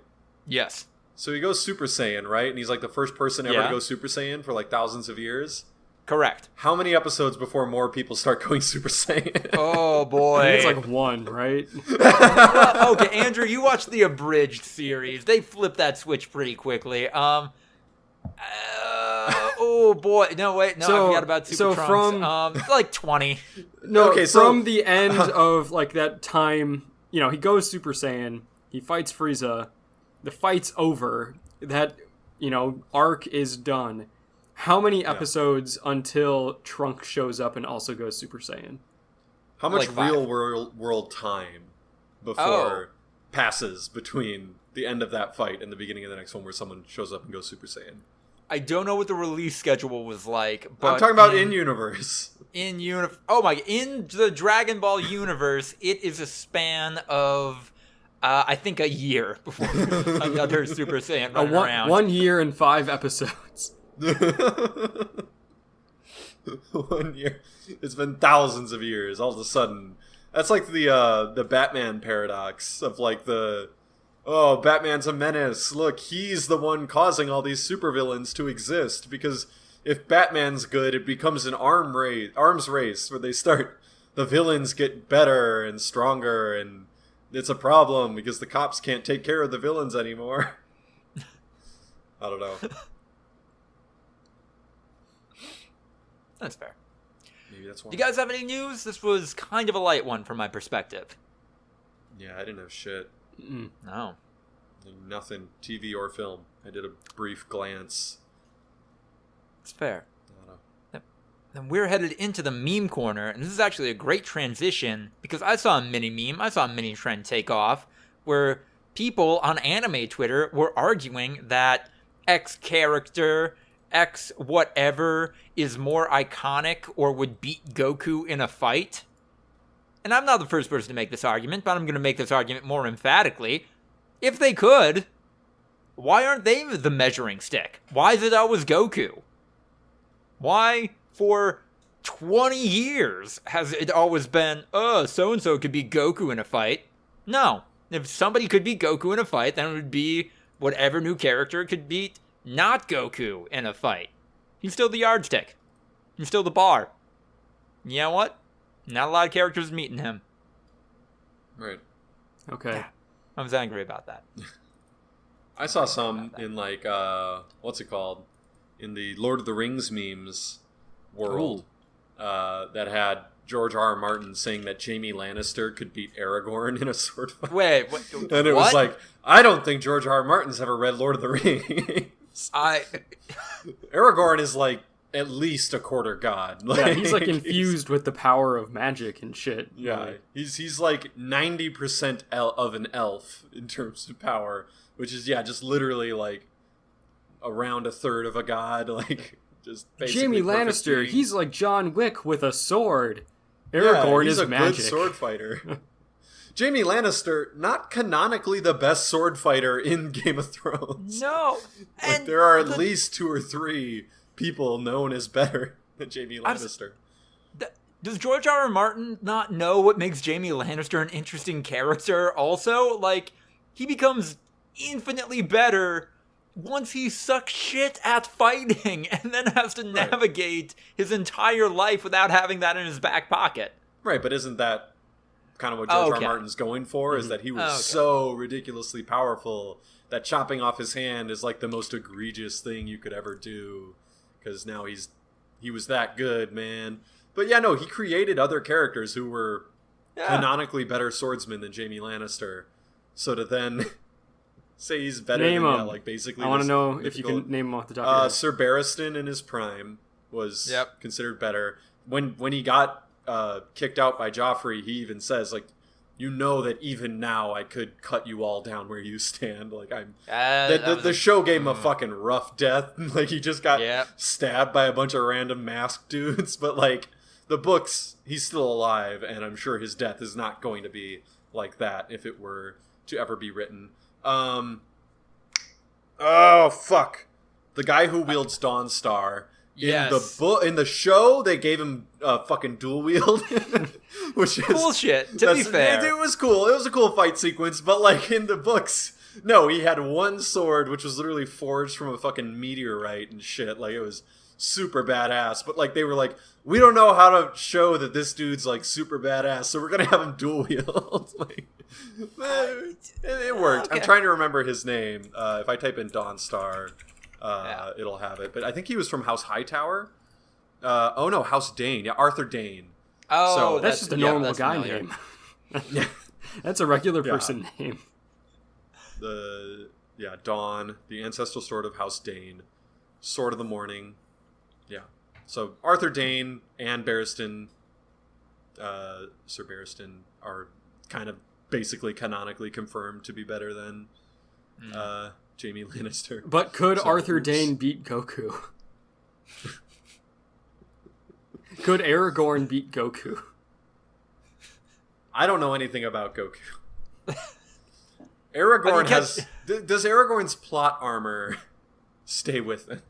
Yes. So he goes Super Saiyan, right? And he's like the first person ever Yeah. to go Super Saiyan for like thousands of years. Correct. How many episodes before more people start going Super Saiyan? Oh, I boy. think it's like one, right? Well, okay, Andrew, you watched the abridged series. They flipped that switch pretty quickly. Oh boy, no wait, no, So- I forgot about Super so Trunks. from- Like 20. No, Okay, so- from the end of like that time, he goes Super Saiyan, he fights Frieza, the fight's over, that arc is done. How many episodes until Trunks shows up and also goes Super Saiyan? How much Like five. real world time before passes between the end of that fight and the beginning of the next one where someone shows up and goes Super Saiyan? I don't know what the release schedule was like, but I'm talking about in universe. in the Dragon Ball universe, it is a span of I think a year before another Super Saiyan running around. 1 year and 5 episodes. 1 year. It's been thousands of years. All of a sudden, that's like the Batman paradox of like the oh, Batman's a menace. Look, he's the one causing all these supervillains to exist, because if Batman's good, it becomes an arms race where the villains get better and stronger, and it's a problem because the cops can't take care of the villains anymore. I don't know. That's fair. Maybe that's why. Do you guys have any news? This was kind of a light one from my perspective. Yeah, I didn't have shit. No. Nothing, TV or film. I did a brief glance. It's fair. I don't know. Then we're headed into the meme corner, and this is actually a great transition because I saw a mini trend take off where people on anime Twitter were arguing that X character, X whatever, is more iconic or would beat Goku in a fight. And I'm not the first person to make this argument, but I'm going to make this argument more emphatically. If they could, why aren't they the measuring stick? Why is it always Goku? Why, for 20 years, has it always been, so-and-so could beat Goku in a fight? No. If somebody could beat Goku in a fight, then it would be whatever new character could beat not Goku in a fight. He's still the yardstick. He's still the bar. You know what? Not a lot of characters meeting him. Right. Okay. I was angry about that. I saw some in like what's it called? In the Lord of the Rings memes world that had George R. R. Martin saying that Jaime Lannister could beat Aragorn in a sword fight. Wait, what? And it was like, I don't think George R. R. Martin's ever read Lord of the Rings. Aragorn is like at least a quarter god. Yeah, he's like infused with the power of magic and shit. Yeah, like, he's like 90% of an elf in terms of power, which is just literally like around a third of a god. Like just basically Jaime Lannister, perfect. he's like John Wick with a sword. Aragorn he's is a magic. good sword fighter. Jaime Lannister, not canonically the best sword fighter in Game of Thrones. No. Like, And there are at least 2 or 3 people known as better than Jaime Lannister. Does George R. R. Martin not know what makes Jaime Lannister an interesting character also? Like, he becomes infinitely better once he sucks shit at fighting and then has to navigate his entire life without having that in his back pocket. Right, but isn't that kind of what George R. R. Martin's going for? Is that he was so ridiculously powerful that chopping off his hand is like the most egregious thing you could ever do, because now he was that good, man. But yeah, no, he created other characters who were canonically better swordsmen than Jaime Lannister. So to then say he's better name than him. like basically. I want to know if you can name him off the top of your head. Sir Barristan in his prime was considered better. When he got kicked out by Joffrey, he even says like, you know that even now I could cut you all down where you stand. Like the show gave him a fucking rough death. Like he just got stabbed by a bunch of random masked dudes. But like the books, he's still alive, and I'm sure his death is not going to be like that if it were to ever be written. Oh fuck! The guy who wields Dawnstar. In the show, they gave him fucking dual wield, which is bullshit. To be fair, it was cool. It was a cool fight sequence, but like in the books, no, he had one sword, which was literally forged from a fucking meteorite and shit. Like it was super badass. But like they were like, we don't know how to show that this dude's like super badass, so we're gonna have him dual wield. Like, it worked. Okay. I'm trying to remember his name. If I type in Dawnstar. It'll have it. But I think he was from House Hightower. House Dane. Yeah, Arthur Dane. Oh, so that's just a normal guy name. That's a regular person name. Dawn, the ancestral sword of House Dane, Sword of the Morning. Yeah. So Arthur Dane and Barristan, Sir Barristan, are kind of basically canonically confirmed to be better than Jaime Lannister. But could Arthur Dane beat Goku? Could Aragorn beat Goku? I don't know anything about Goku. Aragorn has... Does Aragorn's plot armor stay with him?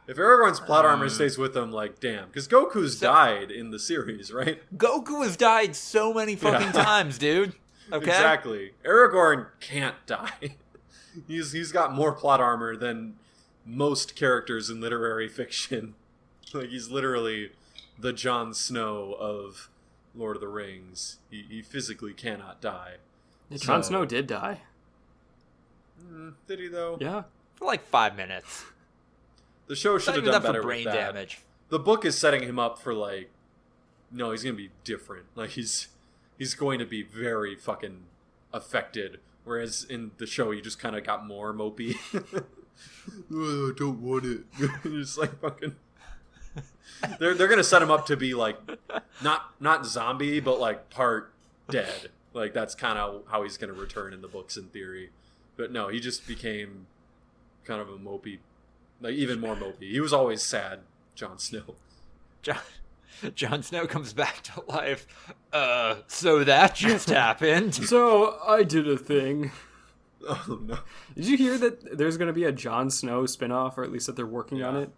If Aragorn's plot armor stays with him, like, damn. Because Goku's died in the series, right? Goku has died so many fucking times, dude. Okay? Exactly. Aragorn can't die. He's got more plot armor than most characters in literary fiction. Like, he's literally the Jon Snow of Lord of the Rings. He physically cannot die. Jon Snow did die. Did he, though? Yeah. For like 5 minutes. The show should Not have even done enough for better brain with that. damage. The book is setting him up for, like... No, he's going to be different. Like, he's going to be very fucking affected. Whereas in the show, he just kind of got more mopey. Oh, I don't want it. Just like fucking... They're gonna set him up to be like not zombie, but like part dead. Like that's kind of how he's gonna return in the books in theory. But no, he just became kind of a mopey, like even more mopey. He was always sad, Jon Snow. Jon Snow comes back to life. So that just happened. So I did a thing. Oh no! Did you hear that there's going to be a Jon Snow spinoff, or at least that they're working on it?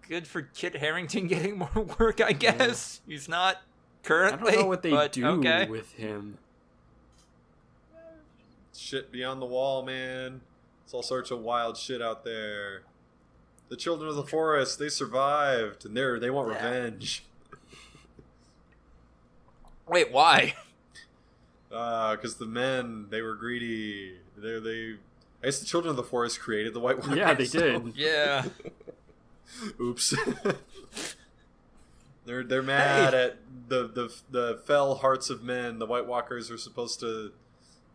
Good for Kit Harington getting more work, I guess. He's not currently. I don't know what they do okay. with him. Shit beyond the wall, man. It's all sorts of wild shit out there. The children of the forest, they survived, and they want revenge. Wait, why? Because the men, they were greedy. I guess the children of the forest created the White Walkers. Yeah, they did. Yeah. Oops. They're mad at the fell hearts of men. The White Walkers were supposed to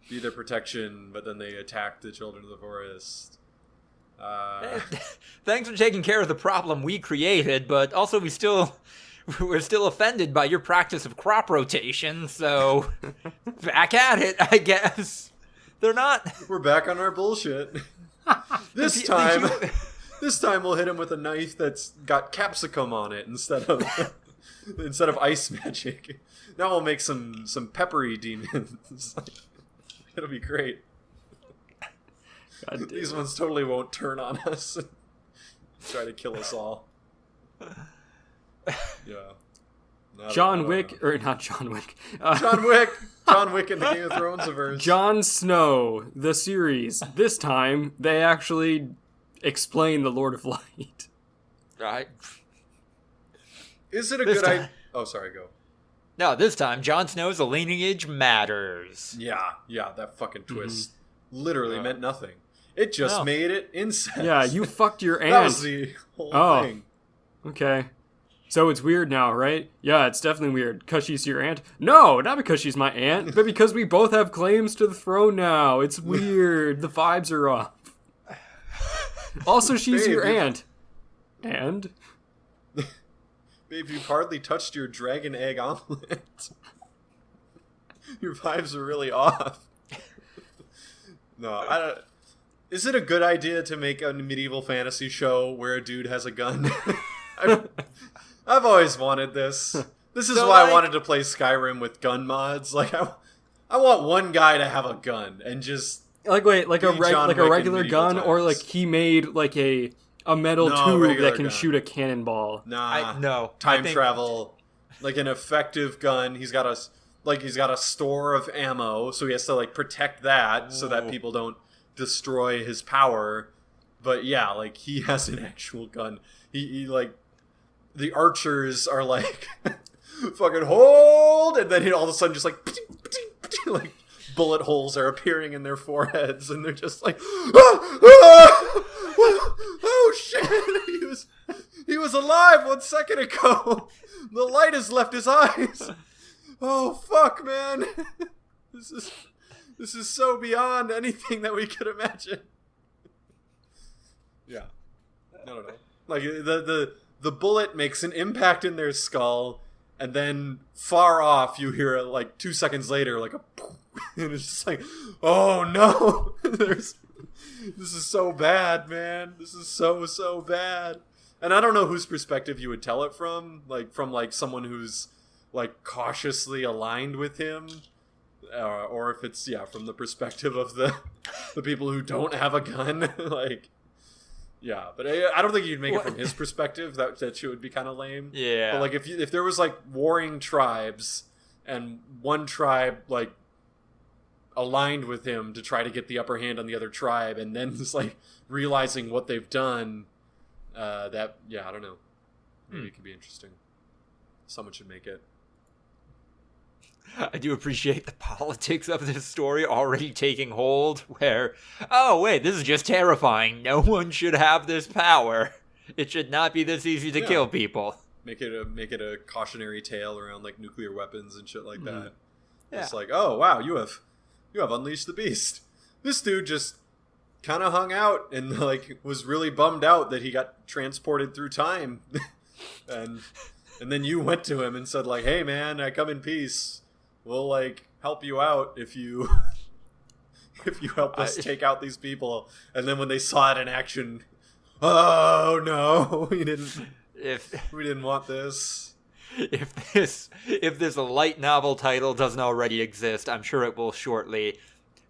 be their protection, but then they attacked the children of the forest. Thanks for taking care of the problem we created, but also we're still offended by your practice of crop rotation, so back at it, I guess. They're not... We're back on our bullshit. This time we'll hit him with a knife that's got capsicum on it instead of ice magic. Now we'll make some peppery demons. It'll be great. These ones totally won't turn on us and try to kill us all. Yeah. John Wick, or not John Wick. John Wick! John Wick in the Game of Thrones verse. Jon Snow, the series. This time, they actually explain the Lord of Light. Right. Is it a good idea? Oh, sorry, go. No, this time, Jon Snow's lineage matters. Yeah, that fucking twist literally meant nothing. It just made it incest. Yeah, you fucked your aunt. That was the whole thing. Okay. So it's weird now, right? Yeah, it's definitely weird. Because she's your aunt? No, not because she's my aunt, but because we both have claims to the throne now. It's weird. The vibes are off. Also, she's your aunt. And? Babe, you've hardly touched your dragon egg omelet. Your vibes are really off. No, I don't... Is it a good idea to make a medieval fantasy show where a dude has a gun? I've always wanted this. This is why I wanted to play Skyrim with gun mods. Like, I want one guy to have a gun and just like a regular gun, or like he made like a metal tube that can shoot a cannonball. No. Time travel, like an effective gun. He's got a store of ammo, so he has to like protect that so that people don't destroy his power. But yeah, like he has an actual gun. He like the archers are like fucking hold, and then all of a sudden just like like bullet holes are appearing in their foreheads, and they're just like oh shit, he was alive 1 second ago. The light has left his eyes. Oh fuck, man. This is so beyond anything that we could imagine. Yeah. I don't know. Like the bullet makes an impact in their skull, and then far off you hear like 2 seconds later like a and it's just like, oh no. This is so bad, man. This is so bad. And I don't know whose perspective you would tell it from. Like from like someone who's like cautiously aligned with him. Or if it's from the perspective of the people who don't have a gun. Like, yeah, but I don't think you'd make it from his perspective. That shit would be kind of lame. Yeah. But like if there was like warring tribes and one tribe like aligned with him to try to get the upper hand on the other tribe, and then just like realizing what they've done. I don't know. Maybe it could be interesting. Someone should make it. I do appreciate the politics of this story already taking hold, where, oh wait, this is just terrifying. No one should have this power. It should not be this easy to kill people. Make it a cautionary tale around like nuclear weapons and shit like that. Yeah. It's like, oh wow, you have unleashed the beast. This dude just kind of hung out and like was really bummed out that he got transported through time, and then you went to him and said like, hey man, I come in peace. We'll like help you out if you help us take out these people. And then when they saw it in action, oh no, we didn't want this. If this light novel title doesn't already exist, I'm sure it will shortly.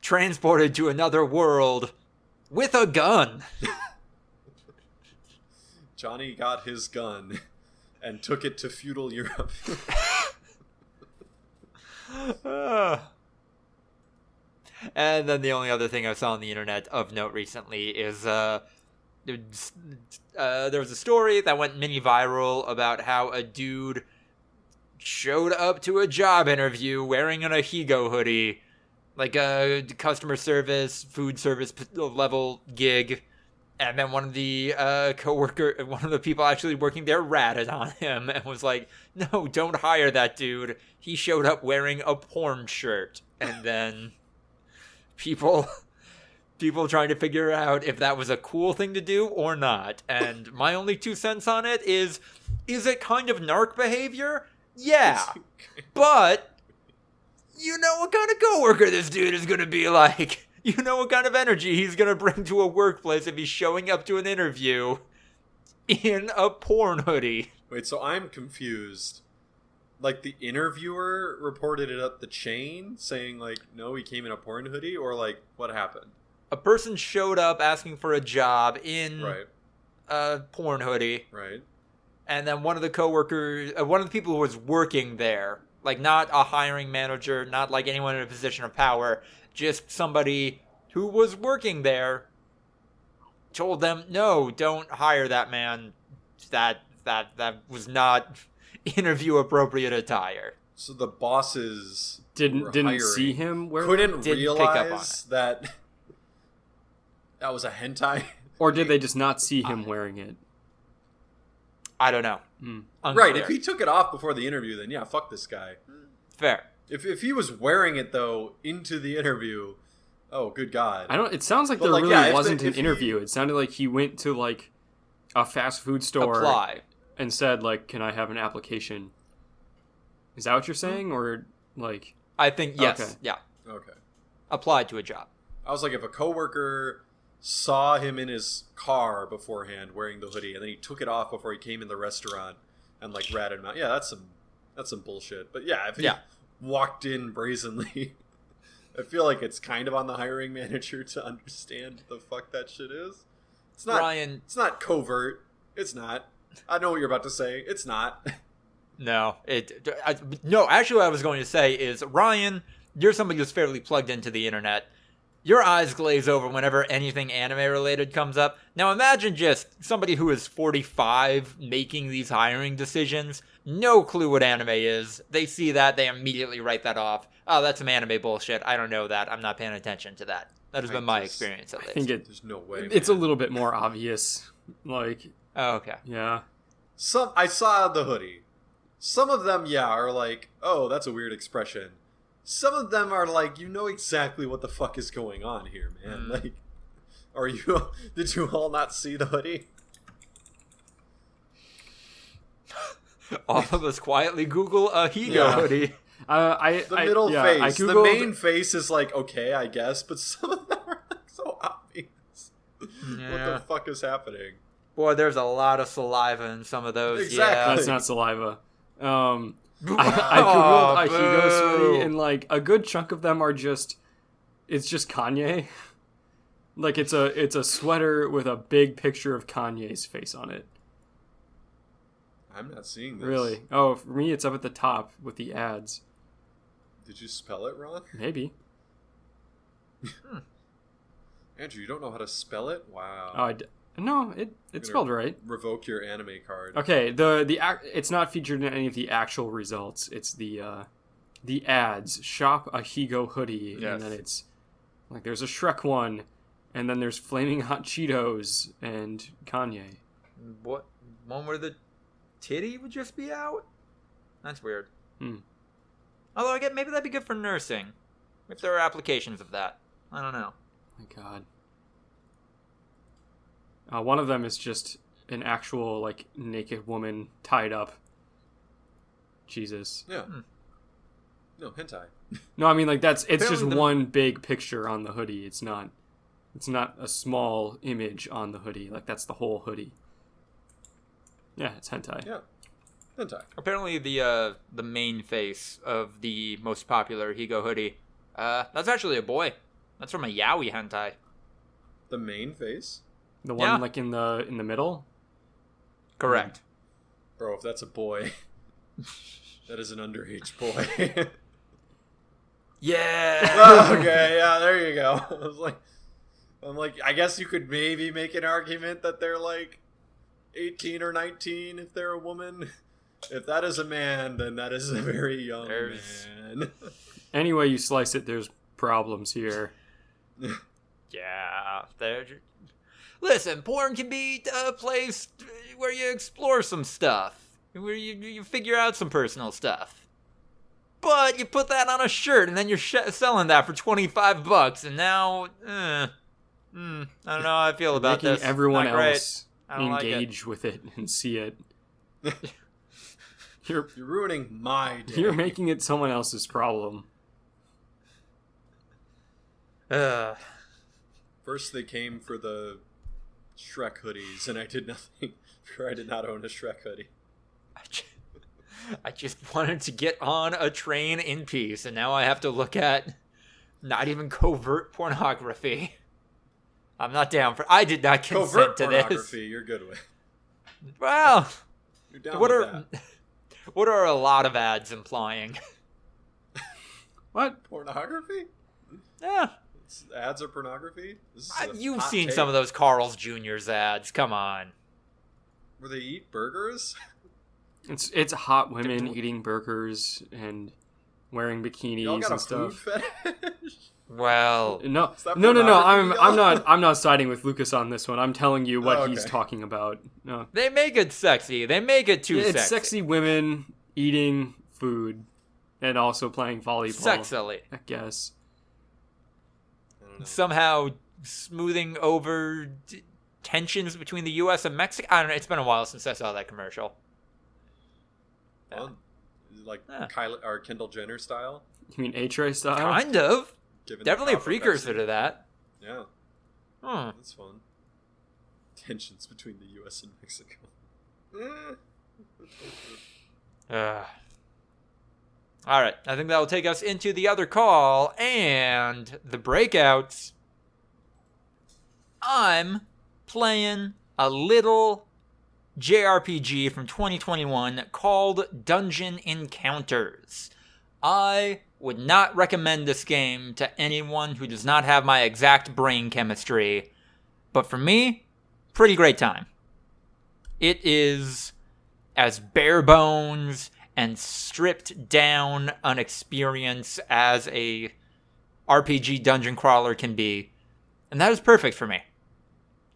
Transported to another world with a gun. Johnny got his gun and took it to feudal Europe. And then the only other thing I saw on the internet of note recently is there was a story that went mini viral about how a dude showed up to a job interview wearing an ahegao hoodie, like a customer service, food service level gig, and then one of the one of the people actually working there ratted on him and was like, no, don't hire that dude. He showed up wearing a porn shirt. And then people trying to figure out if that was a cool thing to do or not. And my only 2 cents on it is it kind of narc behavior? Yeah. But you know what kind of coworker this dude is going to be like. You know what kind of energy he's going to bring to a workplace if he's showing up to an interview in a porn hoodie. Wait, so I'm confused. Like, the interviewer reported it up the chain, saying, like, no, he came in a porn hoodie? Or, like, what happened? A person showed up asking for a job in a porn hoodie. Right. And then one of the people who was working there, like, not a hiring manager, not, like, anyone in a position of power, just somebody who was working there, told them, no, don't hire that man. That was not interview appropriate attire. So the bosses didn't see him wearing couldn't realize that was a hentai, or did they just not see him wearing it? I don't know. Right, if he took it off before the interview, then yeah, fuck this guy. Fair. If he was wearing it though into the interview, oh good god. It sounds like there really wasn't an interview. It sounded like he went to like a fast food store and said like, "Can I have an application?" Is that what you're saying, or like? I think yes. Okay. Yeah. Okay. Applied to a job. I was like, if a coworker saw him in his car beforehand wearing the hoodie, and then he took it off before he came in the restaurant and like ratted him out. Yeah, that's some bullshit. But yeah, if he walked in brazenly, I feel like it's kind of on the hiring manager to understand the fuck that shit is. It's not Ryan. It's not covert. It's not. I know what you're about to say. It's not. No, no. Actually, what I was going to say is, Ryan, you're somebody who's fairly plugged into the internet. Your eyes glaze over whenever anything anime related comes up. Now imagine just somebody who is 45 making these hiring decisions. No clue what anime is. They see that, they immediately write that off. Oh, that's some anime bullshit. I don't know that. I'm not paying attention to that. That has been my experience at least. I think there's no way. It's a little bit more obvious. Like, oh, okay. Yeah. I saw the hoodie. Some of them, are like, oh, that's a weird expression. Some of them are like, you know exactly what the fuck is going on here, man. Like, did you all not see the hoodie? All of us quietly Google ahegao hoodie. The middle face. The main face is like, okay, I guess, but some of them are like so obvious. Yeah. What the fuck is happening? Boy, there's a lot of saliva in some of those. Exactly. That's not saliva. I googled ahegao sweaty, and like a good chunk of them are it's just Kanye. Like it's a sweater with a big picture of Kanye's face on it. I'm not seeing this. Really? Oh, for me it's up at the top with the ads. Did you spell it wrong? Maybe. Andrew, you don't know how to spell it? Wow. No, it's spelled right. Revoke your anime card. Okay, it's not featured in any of the actual results. It's the ads. Shop ahegao hoodie, Yes. and then it's like there's a Shrek one, and then there's Flaming Hot Cheetos and Kanye. What? One where the titty would just be out? That's weird. Although I get maybe that'd be good for nursing, if there are applications of that. I don't know. My God. One of them is just an actual like naked woman tied up. Jesus. Yeah. No, hentai. No, I mean like it's Apparently just the- one big picture on the hoodie. It's not a small image on the hoodie. Like that's the whole hoodie. Yeah, it's hentai. Yeah. Hentai. Apparently the main face of the most popular Higo hoodie, that's actually a boy. That's from a yaoi hentai. The main face? The one Yeah. like in the middle. Correct. Bro, if that's a boy, that is an underage boy. Yeah. Okay, yeah, there you go. I'm like, I guess you could maybe make an argument that they're like 18 or 19 if they're a woman. If that is a man, then that is a very young man. Any way you slice it, there's problems here. Yeah. Listen, porn can be a place where you explore some stuff, where you figure out some personal stuff. But you put that on a shirt, and then you're selling that for $25, and now, I don't know how I feel about Making this. everyone Not great. else I don't like it. engage with it and see it. You're ruining my day. You're making it someone else's problem. First they came for the Shrek hoodies, and I did nothing. I did not own a Shrek hoodie. I just wanted to get on a train in peace, and now I have to look at not even covert pornography. I'm not down for. I did not consent Covert to pornography, this. you're good with. Well, You're down what with are that. what are a lot of ads implying? What? Pornography? Yeah, Ads are pornography? This is a you've hot seen take. some of those Carl's Jr.'s ads. Come on. Where they eat burgers? It's hot women eating burgers and wearing Y'all bikinis got a and stuff. food fetish? Well, No, Is that no. pornography, I'm not siding with Lucas on this one. I'm telling you what Oh, he's okay. talking about. No, they make it sexy. They make it too it's sexy. sexy women eating food and also playing volleyball. Sexily. I guess. I don't know. Somehow smoothing over tensions between the U.S. and Mexico. I don't know. It's been a while since I saw that commercial. Fun. Is it like Yeah. Kylie or Kendall Jenner style? You mean A-Tray style? Kind of. Given the Definitely a proper precursor vaccine. to that. Yeah, Hmm. that's fun. Tensions between the U.S. and Mexico. All right. I think that will take us into the other call and the breakouts. I'm playing a little JRPG from 2021 called Dungeon Encounters. I would not recommend this game to anyone who does not have my exact brain chemistry, but for me, pretty great time. It is as bare bones and stripped down an experience as a RPG dungeon crawler can be, and that is perfect for me.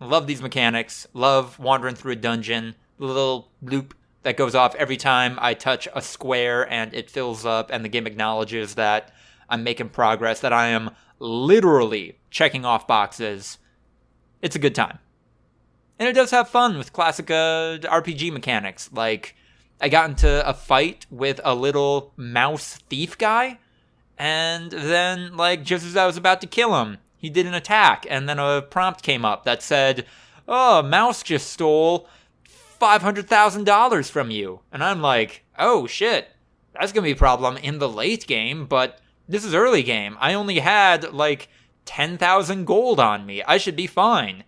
Love these mechanics, love wandering through a dungeon, the little loop that goes off every time I touch a square and it fills up and the game acknowledges that I'm making progress, that I am literally checking off boxes. It's a good time. And it does have fun with classic RPG mechanics. Like, I got into a fight with a little mouse thief guy, and then, like, just as I was about to kill him, he did an attack, and then a prompt came up that said, "Oh, mouse just stole $500,000 from you." And I'm like, oh shit, that's gonna be a problem in the late game, but this is early game. I only had like 10,000 gold on me. I should be fine.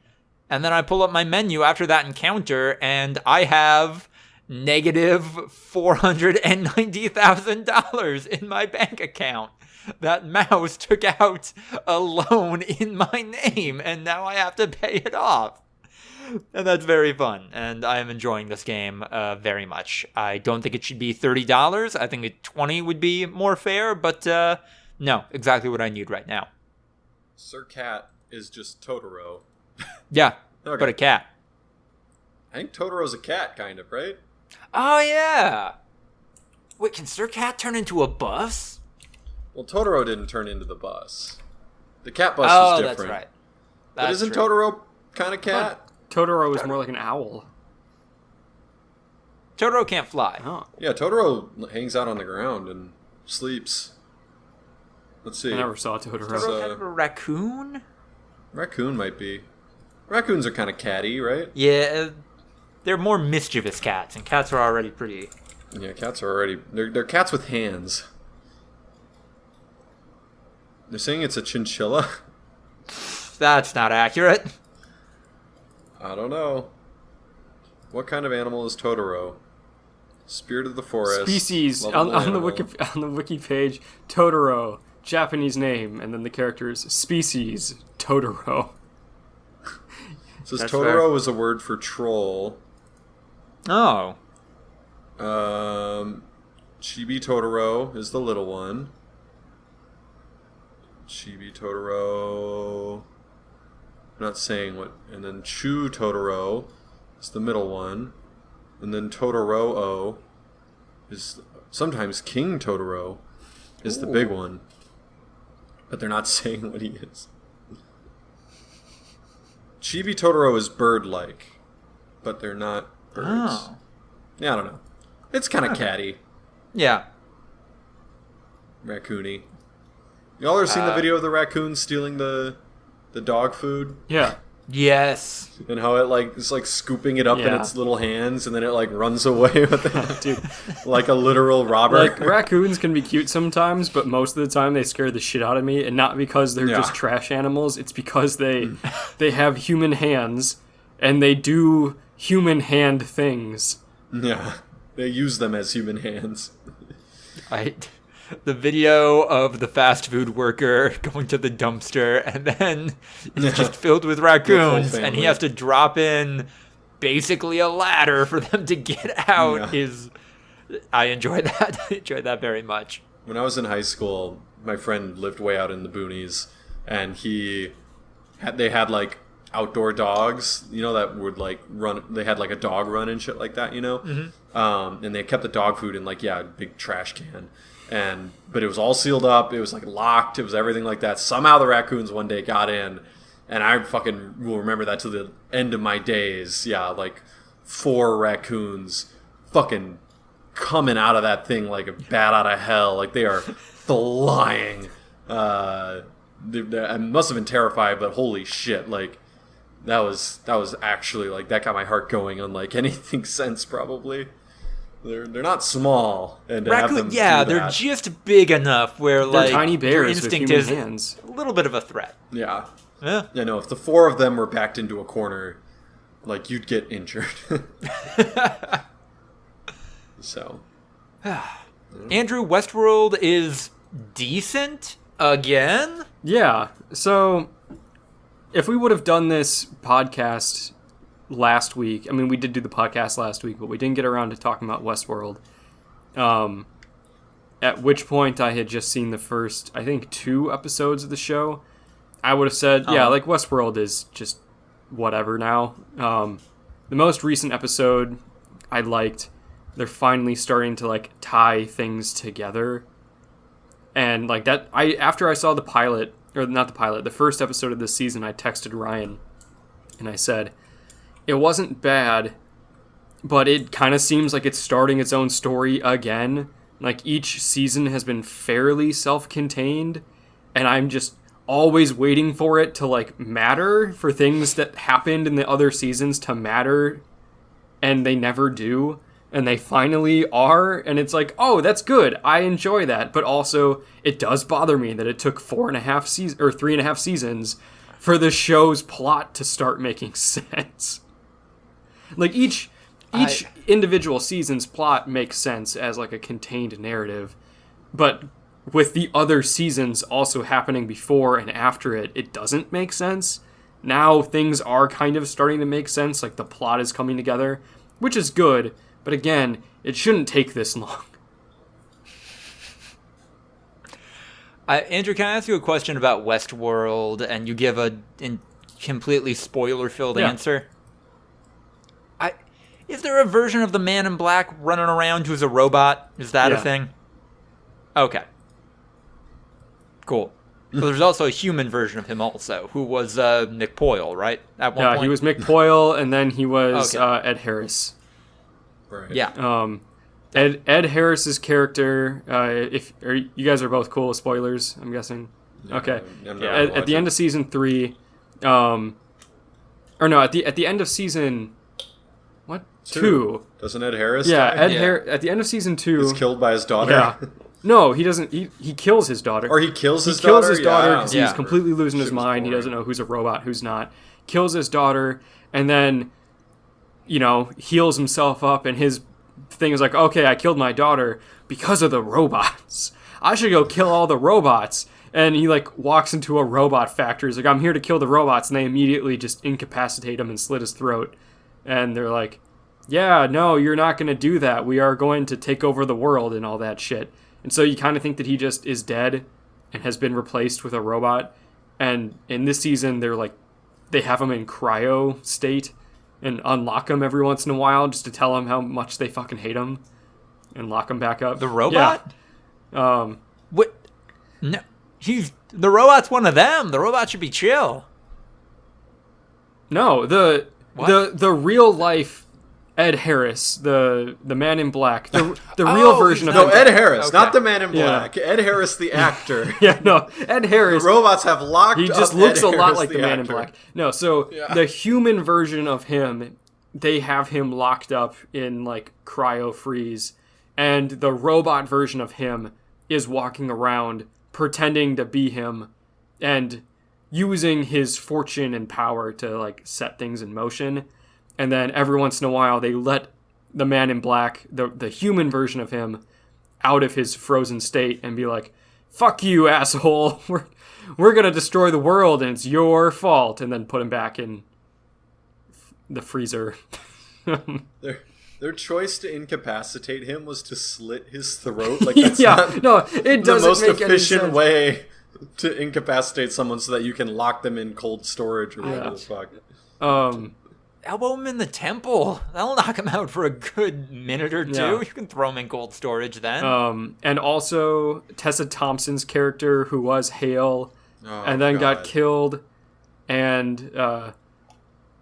And then I pull up my menu after that encounter, and I have negative $490,000 in my bank account. That mouse took out a loan in my name, and now I have to pay it off. And that's very fun, and I am enjoying this game very much. I don't think it should be $30. I think $20 would be more fair, but no, exactly what I need right now. Sir Cat is just Totoro. Yeah, Okay. but a cat. I think Totoro's a cat, kind of, right? Oh, yeah. Wait, can Sir Cat turn into a bus? Well, Totoro didn't turn into the bus. The cat bus Oh, was different. that's right. But That's isn't true. Totoro kind of cat? Totoro is more like an owl. Totoro can't fly. Oh. Yeah, Totoro hangs out on the ground and sleeps. Let's see. I never saw Totoro. Totoro kind of a raccoon? Raccoon might be. Raccoons are kind of catty, right? Yeah, they're more mischievous cats, and cats are already pretty... Yeah, cats are already... They're cats with hands. They're saying it's a chinchilla? That's not accurate. I don't know. What kind of animal is Totoro? Spirit of the forest. Species lovable on the animal. on the wiki page. Totoro, Japanese name, and then the characters species Totoro. It says That's Totoro fair. is a word for troll. Oh. Chibi Totoro is the little one. Chibi Totoro... I'm not saying what... And then Chu Totoro is the middle one. And then Totoro is... Sometimes King Totoro is the big one. But they're not saying what he is. Chibi Totoro is bird-like. But they're not birds. Oh. Yeah, I don't know. It's kind of catty. Yeah. Raccoony. Y'all ever seen the video of the raccoon stealing the dog food? Yeah. Yes. And how it's like scooping it up in Yeah. its little hands and then it like runs away with it. Dude. Like a literal robber. Like, raccoons can be cute sometimes, but most of the time they scare the shit out of me, and not because they're Yeah. just trash animals, it's because they have human hands, and they do human hand things. Yeah. They use them as human hands. The video of the fast food worker going to the dumpster, and then it's just filled with raccoons, and he family. has to drop in basically a ladder for them to get out. Yeah. I enjoy that. I enjoy that very much. When I was in high school, my friend lived way out in the boonies, and they had like outdoor dogs, you know, that would like run. They had like a dog run and shit like that, you know. Mm-hmm. And they kept the dog food in like a big trash can, but it was all sealed up. It was like locked. It was everything like that. Somehow the raccoons one day got in, and I fucking will remember that to the end of my days. Yeah, like 4 raccoons, fucking coming out of that thing like a bat out of hell. Like they are flying. I must have been terrified, but holy shit, like that was actually like that got my heart going unlike anything since probably. They're not small, and to have them do they're that, just big enough where They're like tiny your bears with instinct human is hands. a little bit of a threat. yeah. Yeah. Yeah, no, if the 4 of them were backed into a corner, like you'd get injured. So, Andrew, Westworld is decent again. Yeah, so if we would have done this podcast last week, I mean, we did do the podcast last week, but we didn't get around to talking about Westworld. At which point I had just seen the first, I think, 2 episodes of the show. I would have said, yeah, like Westworld is just whatever now. The most recent episode I liked. They're finally starting to like tie things together. And like that, after I saw the pilot, or not the pilot, the first episode of this season, I texted Ryan and I said, it wasn't bad, but it kind of seems like it's starting its own story again. Like each season has been fairly self-contained, and I'm just always waiting for it to like matter, for things that happened in the other seasons to matter, and they never do. And they finally are, and it's like, oh, that's good. I enjoy that. But also, it does bother me that it took 3.5 seasons for the show's plot to start making sense. Like each each individual season's plot makes sense as like a contained narrative, but with the other seasons also happening before and after it, it doesn't make sense. Now things are kind of starting to make sense, like the plot is coming together, which is good, but again, it shouldn't take this long. Andrew, can I ask you a question about Westworld, and you give a completely spoiler-filled answer? Is there a version of the Man in Black running around who's a robot? Is that a thing? Okay. Cool. But there's also a human version of him also, who was Nick Poyle, right? At one point? He was Mick Poyle, and then he was Ed Harris. Right. Yeah. Ed Harris's character, you guys are both cool with spoilers, I'm guessing. Yeah, okay. At the end of season 3, at the end of season 2. Doesn't Ed Harris? Yeah, die? At the end of season 2, he's killed by his daughter. Yeah. No, he doesn't. He kills his daughter. Or he kills his daughter. He kills his daughter because he's completely losing his mind. Boring. He doesn't know who's a robot, who's not. Kills his daughter, and then, heals himself up, and his thing is like, okay, I killed my daughter because of the robots. I should go kill all the robots. And he, walks into a robot factory. He's like, I'm here to kill the robots. And they immediately just incapacitate him and slit his throat. And they're like, yeah, no, you're not going to do that. We are going to take over the world and all that shit. And so you kind of think that he just is dead and has been replaced with a robot. And in this season, they have him in cryo state and unlock him every once in a while just to tell him how much they fucking hate him and lock him back up. The robot? Yeah. What? No, the robot's one of them. The robot should be chill. No, the real life Ed Harris, the Man in Black, the real version of Ed Harris, not the Man in Black. Yeah. Ed Harris, the actor. Ed Harris. The robots have locked. He just up looks Ed a lot Harris, like the Man in Black. No, so the human version of him, they have him locked up in cryo freeze, and the robot version of him is walking around pretending to be him, and using his fortune and power to set things in motion. And then every once in a while, they let the Man in Black, the human version of him, out of his frozen state and be like, fuck you, asshole. We're going to destroy the world, and it's your fault. And then put him back in the freezer. Their choice to incapacitate him was to slit his throat. That's it doesn't the most make efficient any way to incapacitate someone so that you can lock them in cold storage or whatever the fuck. Elbow him in the temple. That'll knock him out for a good minute or two. Yeah. You can throw him in cold storage then. And also Tessa Thompson's character, who was Hale, and then got killed, and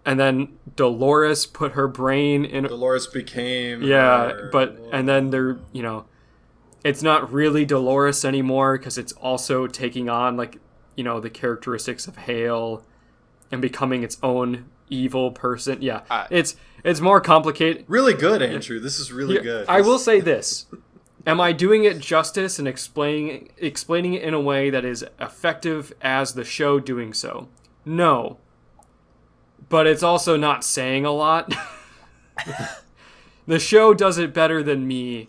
then Dolores put her brain in. Dolores became. And then they're it's not really Dolores anymore because it's also taking on the characteristics of Hale and becoming its own evil person. It's more complicated. Really good, Andrew. This is really good. I will say this. Am I doing it justice and explaining it in a way that is effective as the show doing so? No. But it's also not saying a lot. The show does it better than me,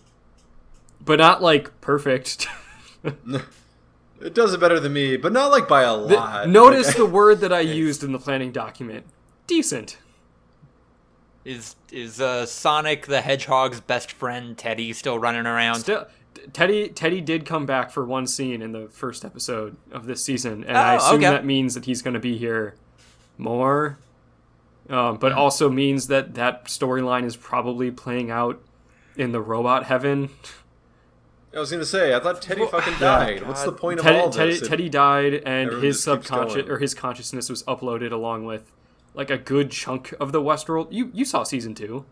but not perfect. It does it better than me, but not by a lot. Notice the word that I used in the planning document. Decent. Is Sonic the Hedgehog's best friend Teddy still running around? Teddy did come back for one scene in the first episode of this season, and I assume that means that he's going to be here more. But also means that storyline is probably playing out in the robot heaven. I was going to say, I thought Teddy fucking died. What's the point of all this? Teddy died, and his subconscious or his consciousness was uploaded along with a good chunk of the Westworld. You saw season 2.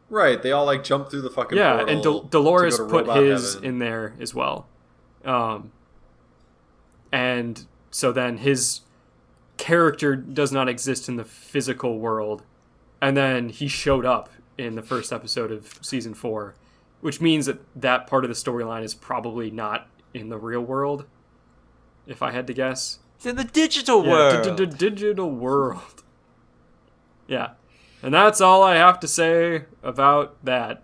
Right, they all jumped through the fucking portal. And Dolores put his heaven in there as well. And so then his character does not exist in the physical world, and then he showed up in the first episode of season 4, which means that part of the storyline is probably not in the real world, if I had to guess. It's in the digital world. Digital world. Yeah. And that's all I have to say about that.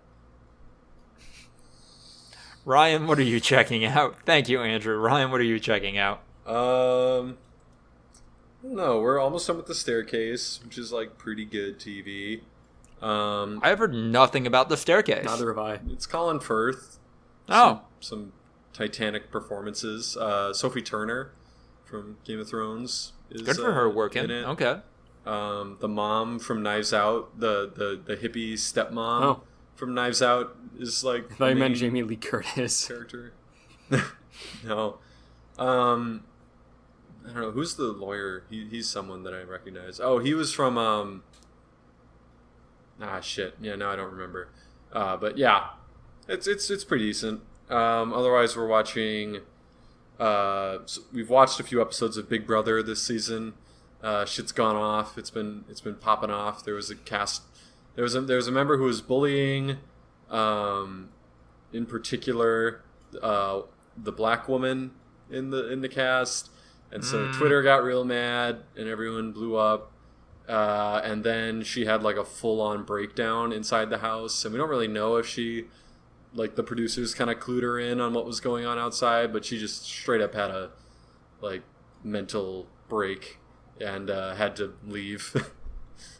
Ryan, what are you checking out? Thank you, Andrew. Ryan, what are you checking out? No, we're almost done with The Staircase, which is like pretty good TV. I've heard nothing about The Staircase. Neither have I. It's Colin Firth. Oh. Some Titanic performances. Sophie Turner from Game of Thrones is Good for her working. in it. Okay. The mom from Knives Out, the hippie stepmom from Knives Out is like. I thought you meant Jamie Lee Curtis. Character. No. I don't know who's the lawyer. He's someone that I recognize. Oh, he was from shit. Yeah, no, I don't remember. But yeah, it's pretty decent. Otherwise, we're watching. We've watched a few episodes of Big Brother this season. Shit's gone off. It's been popping off. There was a cast. There was a member who was bullying. In particular, the black woman in the cast, and so Twitter got real mad and everyone blew up. And then she had like a full-on breakdown inside the house, and we don't really know if she, like, the producers kind of clued her in on what was going on outside, but she just straight up had a like mental break and had to leave.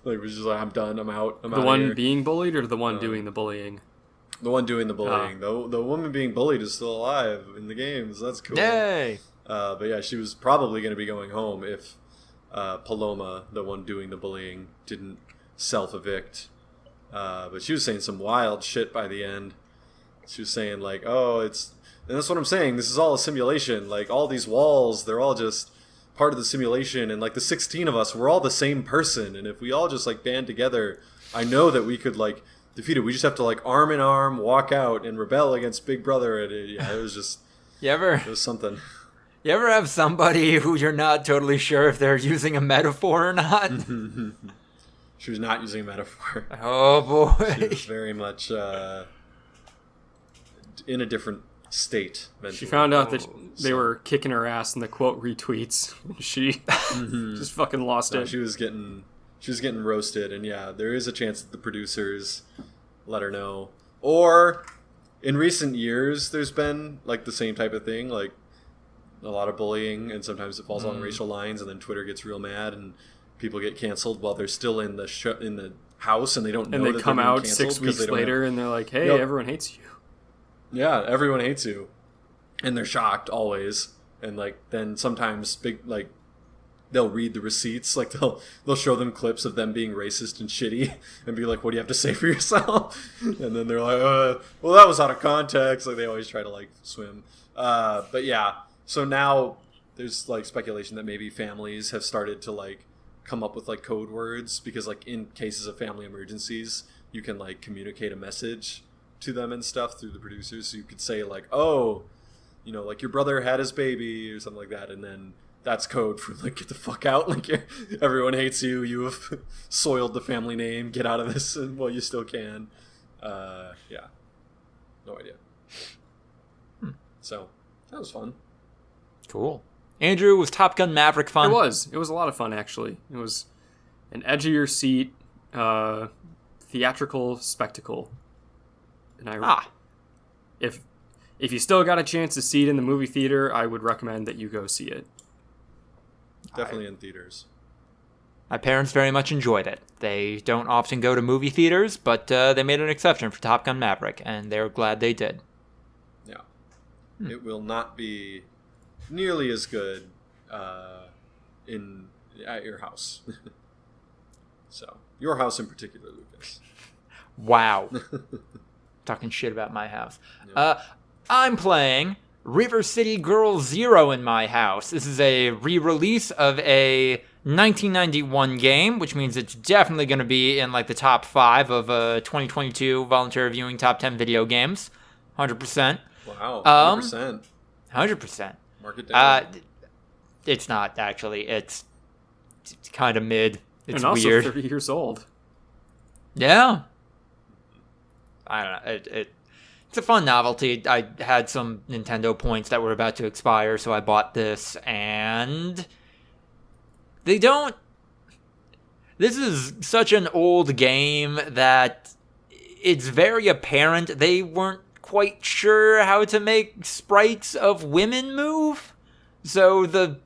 Like, was just like, I'm done, I'm out. The one being bullied or the one doing the bullying? The one doing the bullying. The woman being bullied is still alive in the games. That's cool. Yay! But yeah, she was probably going to be going home if Paloma, the one doing the bullying, didn't self-evict. But she was saying some wild shit by the end. She was saying, like, and that's what I'm saying, this is all a simulation. Like, all these walls, they're all just part of the simulation, and like the 16 of us, we're all the same person, and if we all just like band together, I know that we could like defeat it. We just have to like arm in arm walk out and rebel against Big Brother. And it was just it was something. You ever have somebody who you're not totally sure if they're using a metaphor or not? She was not using a metaphor. Oh boy. She was very much in a different state mentally. She found out that they were kicking her ass in the quote retweets. She just fucking lost it. She was getting roasted, and yeah, there is a chance that the producers let her know. Or in recent years, there's been like the same type of thing, like a lot of bullying, and sometimes it falls on racial lines, and then Twitter gets real mad, and people get canceled while they're still in the house, and they don't know. And they that come they're being out 6 canceled weeks later, and they're like, "Hey, everyone hates you." Yeah, everyone hates you, and they're shocked always. And like then sometimes they'll read the receipts, like they'll show them clips of them being racist and shitty, and be like, "What do you have to say for yourself?" And then they're like, "Well, that was out of context." Like they always try to like swim. But yeah, so now there's like speculation that maybe families have started to like come up with like code words, because like in cases of family emergencies, you can like communicate a message to them and stuff through the producers. So you could say like, "Oh, you know, like your brother had his baby," or something like that, and then that's code for like, "Get the fuck out, like everyone hates you, you have soiled the family name, get out of this while you still can." Yeah, no idea. So that was fun. Cool. Andrew, was Top Gun Maverick fun? It was a lot of fun, actually. It was an edge of your seat theatrical spectacle. And if you still got a chance to see it in the movie theater, I would recommend that you go see it. Definitely in theaters. My parents very much enjoyed it. They don't often go to movie theaters, but they made an exception for Top Gun Maverick, and they're glad they did. Yeah. It will not be nearly as good at your house. So, your house in particular, Lucas. Wow. Talking shit about my house. Yeah. I'm playing River City Girl Zero in my house. This is a re-release of a 1991 game, which means it's definitely going to be in like the top 5 of 2022 Voluntary Viewing top 10 video games. 100%. Wow, 100%. 100%. Mark it down. It's not, actually. It's kind of mid. It's and also weird. 30 years old. Yeah. I don't know. It's a fun novelty. I had some Nintendo points that were about to expire, so I bought this, and they don't This is such an old game that it's very apparent they weren't quite sure how to make sprites of women move. So the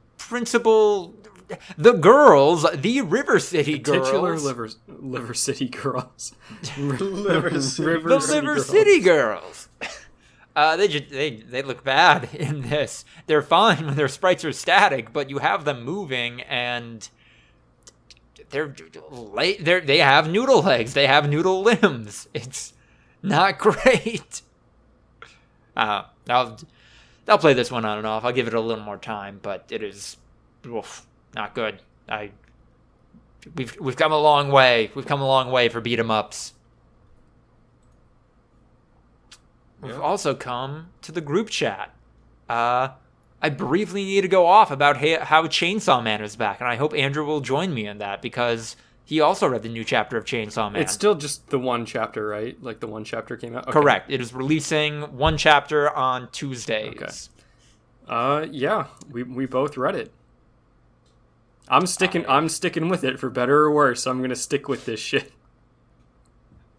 girls, the River City girls. Titular Liver City girls. Liver City. The Liver City girls. They look bad in this. They're fine when their sprites are static, but you have them moving and they have noodle legs. They have noodle limbs. It's not great. I'll play this one on and off. I'll give it a little more time, but it is not good. We've come a long way. We've come a long way for beat 'em ups. We've also come to the group chat. I briefly need to go off about how Chainsaw Man is back, and I hope Andrew will join me in that because he also read the new chapter of Chainsaw Man. It's still just the one chapter, right? Like the one chapter came out? Okay. Correct. It is releasing one chapter on Tuesdays. Okay. Yeah, we both read it. I'm sticking with it for better or worse. I'm going to stick with this shit.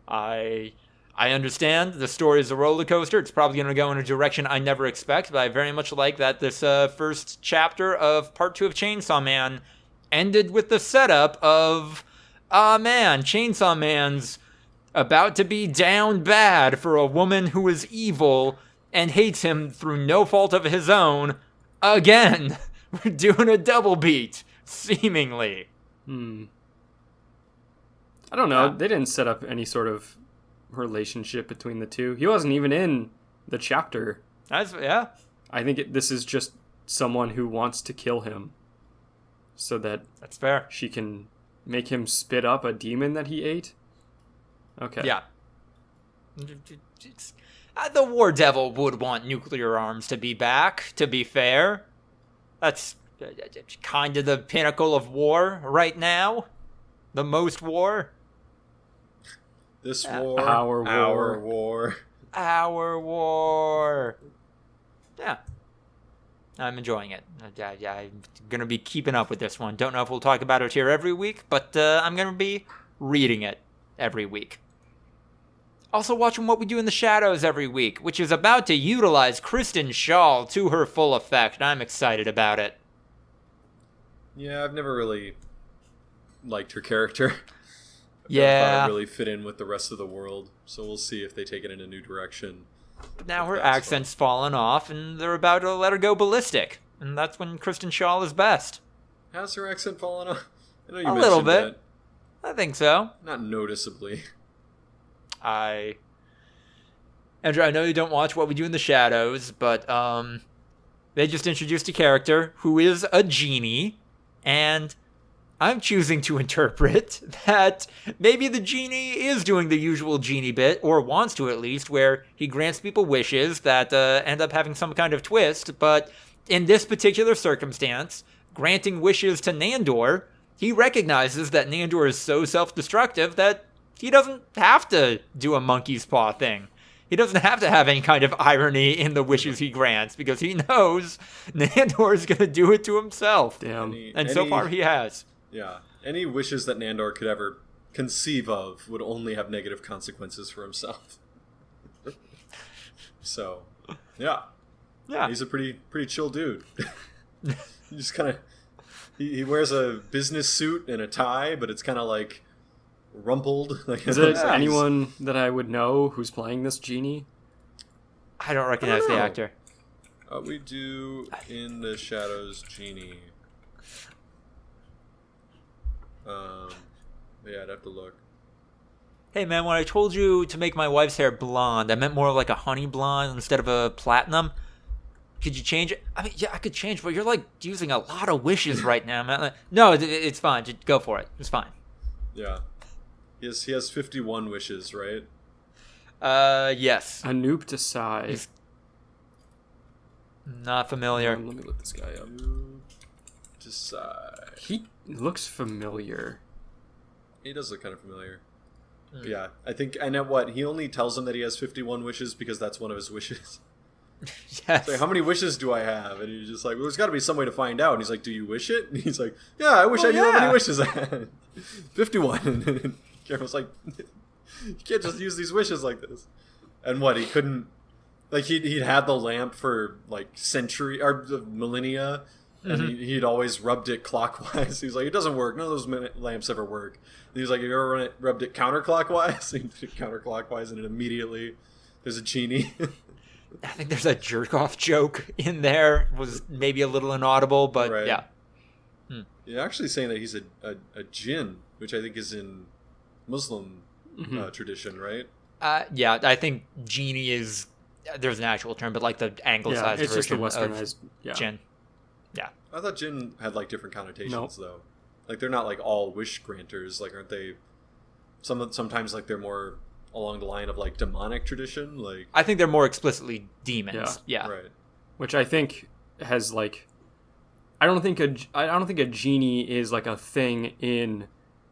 I understand the story is a roller coaster. It's probably going to go in a direction I never expect, but I very much like that this first chapter of Part 2 of Chainsaw Man ended with the setup of, Chainsaw Man's about to be down bad for a woman who is evil and hates him through no fault of his own. Again, we're doing a double beat, seemingly. I don't know. They didn't set up any sort of relationship between the two. He wasn't even in the chapter. Yeah. I think this is just someone who wants to kill him so that that's fair. She can make him spit up a demon that he ate. Okay. Yeah. The War Devil would want nuclear arms to be back, to be fair. That's kind of the pinnacle of war right now. The most war. This war, our war. Our war. Yeah. I'm enjoying it. I'm going to be keeping up with this one. Don't know if we'll talk about it here every week, but I'm going to be reading it every week. Also watching What We Do in the Shadows every week, which is about to utilize Kristen Shaw to her full effect, and I'm excited about it. Yeah, I've never really liked her character. Yeah. I thought it really fit in with the rest of the world, so we'll see if they take it in a new direction. But now her accent's fallen off, and they're about to let her go ballistic, and that's when Kristen Shaw is best. Has her accent fallen off? I know you a mentioned little bit. That. I think so. Not noticeably. Andrew, I know you don't watch What We Do in the Shadows, but they just introduced a character who is a genie, and I'm choosing to interpret that maybe the genie is doing the usual genie bit, or wants to at least, where he grants people wishes that end up having some kind of twist, but in this particular circumstance, granting wishes to Nandor, he recognizes that Nandor is so self-destructive that he doesn't have to do a monkey's paw thing. He doesn't have to have any kind of irony in the wishes he grants, because he knows Nandor is going to do it to himself. Damn. So far he has. Yeah. Any wishes that Nandor could ever conceive of would only have negative consequences for himself. So, yeah. Yeah. He's a pretty chill dude. He just kind of... He wears a business suit and a tie, but it's kind of like rumpled. Like, is it anyone that I would know who's playing this genie? I don't recognize the actor. We do in the Shadows genie. Yeah, I'd have to look. Hey man, when I told you to make my wife's hair blonde, I meant more of like a honey blonde instead of a platinum. Could you change it? I mean, yeah, I could change, but you're like using a lot of wishes right now, man. No, it's fine. Just go for it. It's fine. Yeah. He has 51 wishes, right? Yes. Anoop Desai. Not familiar. Let me look this guy up. Desai. He looks familiar. He does look kind of familiar. Yeah, I think I know what he only tells him that he has 51 wishes because that's one of his wishes. Yes. Like, how many wishes do I have? And he's just like, well, there's got to be some way to find out. And he's like, do you wish it? And he's like, yeah, I wish I knew how many wishes I had. 51. And Guillermo's like, you can't just use these wishes like this. And what, he couldn't, like, he'd had the lamp for, like, millennia, and he'd always rubbed it clockwise. He was like, it doesn't work. None of those lamps ever work. And he was like, have you ever rubbed it counterclockwise? And he did it counterclockwise, and it immediately, there's a genie. I think there's a jerk-off joke in there. It was maybe a little inaudible, but Right. yeah. You're actually saying that he's a jinn, which I think is in Muslim tradition, right? Yeah, I think genie is, there's an actual term, but like the anglicized it's just a version westernized. of jinn. Yeah. I thought jinn had like different connotations, Nope. though. Like they're not like all wish granters. Like, aren't they? Sometimes like they're more along the line of like demonic tradition. Like, I think they're more explicitly demons. Yeah. right. Which I think has like, I don't think a genie is like a thing in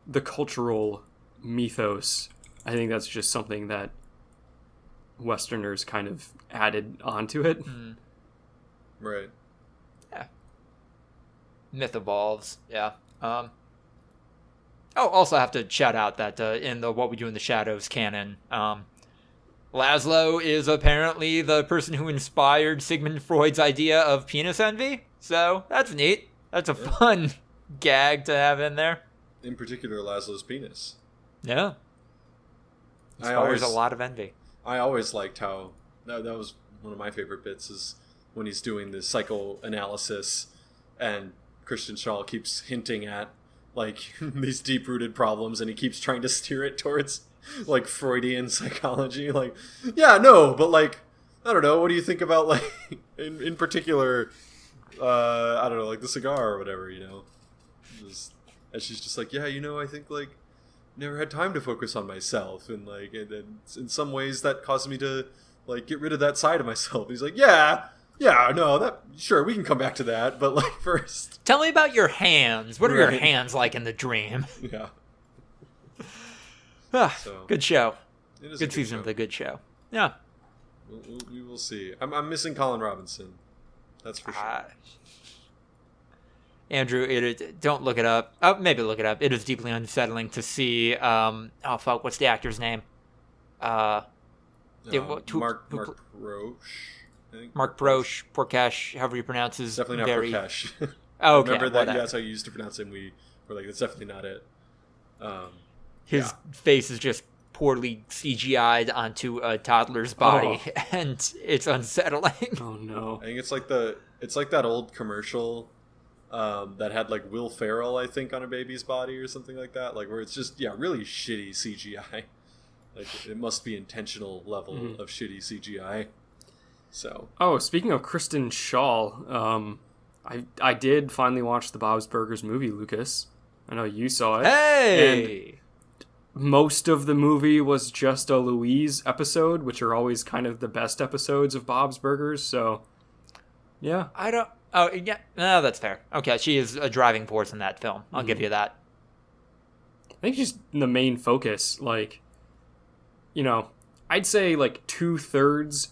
the cultural mythos. I think that's just something that Westerners kind of added onto it. Right. Yeah. Myth evolves. Yeah. Also have to shout out that in the What We Do in the Shadows canon, Laszlo is apparently the person who inspired Sigmund Freud's idea of penis envy. So that's neat. That's a fun gag to have in there. In particular, Laszlo's penis. Yeah. Inspires a lot of envy. I always liked how that was one of my favorite bits is when he's doing the psychoanalysis and Christian Schall keeps hinting at like these deep-rooted problems and he keeps trying to steer it towards like Freudian psychology. Like, yeah, no, but like, I don't know. What do you think about like in particular, I don't know, like the cigar or whatever, you know? And she's just like, yeah, you know, I think like never had time to focus on myself and like and in some ways that caused me to like get rid of that side of myself. And he's like, yeah, no, that sure we can come back to that, but like first, Tell me about your hands. What are your hands like in the dream? yeah. So, good show. it is Good a season show. of the good show. Yeah. We will see. I'm missing Colin Robinson. That's for sure. Andrew, don't look it up. Oh, maybe look it up. It is deeply unsettling to see. What's the actor's name? Mark Roche. I think. Mark Broche, Porkesh, however you pronounce his. Definitely not very... Porkesh. Oh, okay. Remember that? Whatever. That's how you used to pronounce him. We were like, that's definitely not it. His face is just poorly CGI'd onto a toddler's body, and it's unsettling. Oh no! I think it's like that old commercial that had like Will Ferrell, I think, on a baby's body or something like that. Like where it's just really shitty CGI. Like it must be intentional level of shitty CGI. So. Oh, speaking of Kristen Schaal, I did finally watch the Bob's Burgers movie, Lucas. I know you saw it. Hey! And most of the movie was just a Louise episode, which are always kind of the best episodes of Bob's Burgers, so yeah. I don't... Oh, yeah. No, that's fair. Okay, she is a driving force in that film. I'll give you that. I think she's the main focus. Like, you know, I'd say like 2/3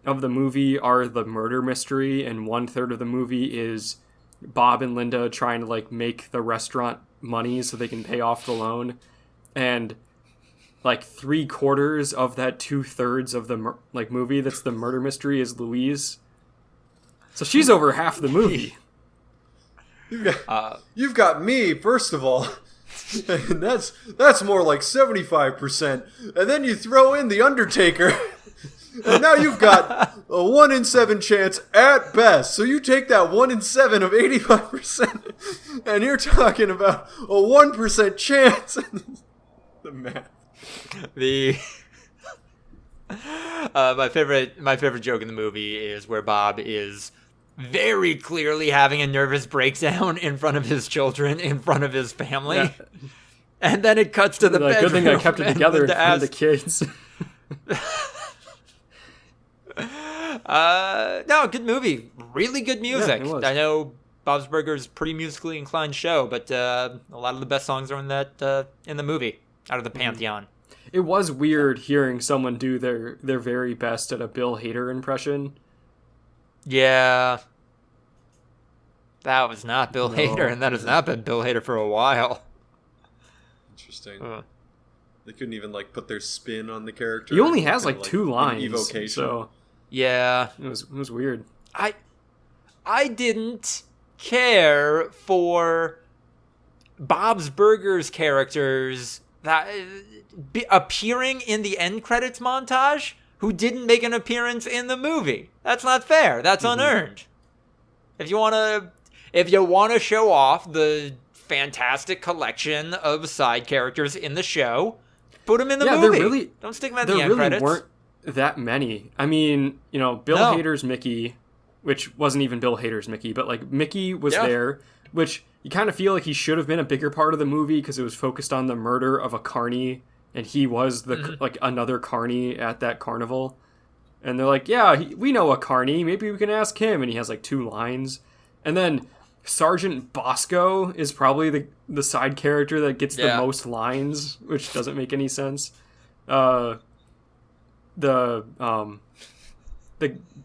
of the movie are the murder mystery, and 1/3 of the movie is Bob and Linda trying to like make the restaurant money so they can pay off the loan. And like 3/4 of that 2/3 of the movie that's the murder mystery is Louise. So she's over half the movie. You've got me, first of all, and that's more like 75%. And then you throw in the Undertaker, and now you've got a 1 in 7 chance at best. So you take that 1 in 7 of 85%, and you're talking about a 1% chance. The math. My favorite joke in the movie is where Bob is very clearly having a nervous breakdown in front of his children, in front of his family. Yeah. And then it cuts to the bedroom. Good thing I kept it together in front of the kids. No, good movie. Really good music. Yeah, it was. I know Bob's Burgers pretty musically inclined show, but a lot of the best songs are in the movie, out of the pantheon. It was weird hearing someone do their very best at a Bill Hader impression. Yeah. That was not Bill No. Hader, and that has not been Bill Hader for a while. Interesting. They couldn't even like put their spin on the character. He only has Kind like of, 2 lines, evocation. so Yeah. it was weird. I didn't care for Bob's Burgers characters that appearing in the end credits montage who didn't make an appearance in the movie. That's not fair. That's unearned. If you want to show off the fantastic collection of side characters in the show, put them in the movie. Don't stick them at the end credits. There really weren't that many. I mean, Bill Hader's Mickey, which wasn't even Bill Hader's Mickey, but like Mickey was there, which you kind of feel like he should have been a bigger part of the movie because it was focused on the murder of a carny, and he was the like another carny at that carnival. And they're like, yeah, we know a carny. Maybe we can ask him. And he has like 2 lines. And then Sergeant Bosco is probably the side character that gets the most lines, which doesn't make any sense. The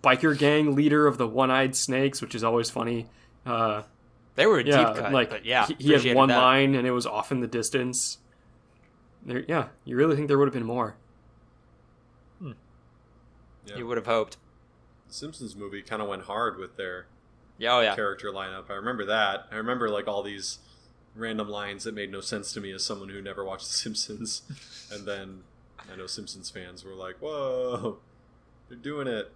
biker gang leader of the One-Eyed Snakes, which is always funny. They were a deep cut, like, but yeah. He had 1 line, and it was off in the distance. You really think there would have been more. Yeah. You would have hoped. The Simpsons movie kind of went hard with their Yeah. character lineup. I remember that. I remember like all these random lines that made no sense to me as someone who never watched The Simpsons. And then I know Simpsons fans were like, whoa, they're doing it.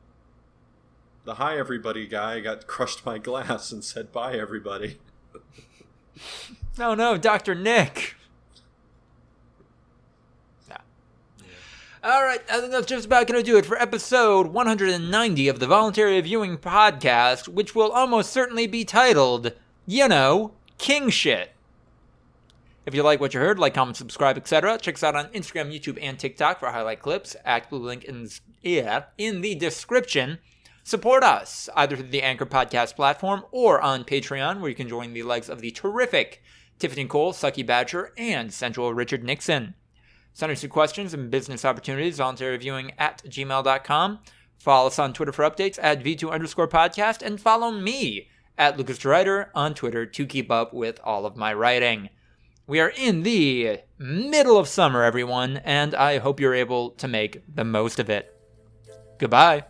The hi everybody guy got crushed by glass and said bye everybody. No, Dr. Nick. All right, I think that's just about going to do it for episode 190 of the Voluntary Viewing podcast, which will almost certainly be titled, King Shit. If you like what you heard, like, comment, subscribe, etc. Check us out on Instagram, YouTube, and TikTok for highlight clips. ActBlue link in the description. Support us either through the Anchor podcast platform or on Patreon, where you can join the legs of the terrific Tiffany Cole, Sucky Badger, and Central Richard Nixon. Send us your questions and business opportunities, voluntaryviewing@gmail.com. Follow us on Twitter for updates at V2_podcast, and follow me at Lucas the Writer on Twitter to keep up with all of my writing. We are in the middle of summer, everyone, and I hope you're able to make the most of it. Goodbye.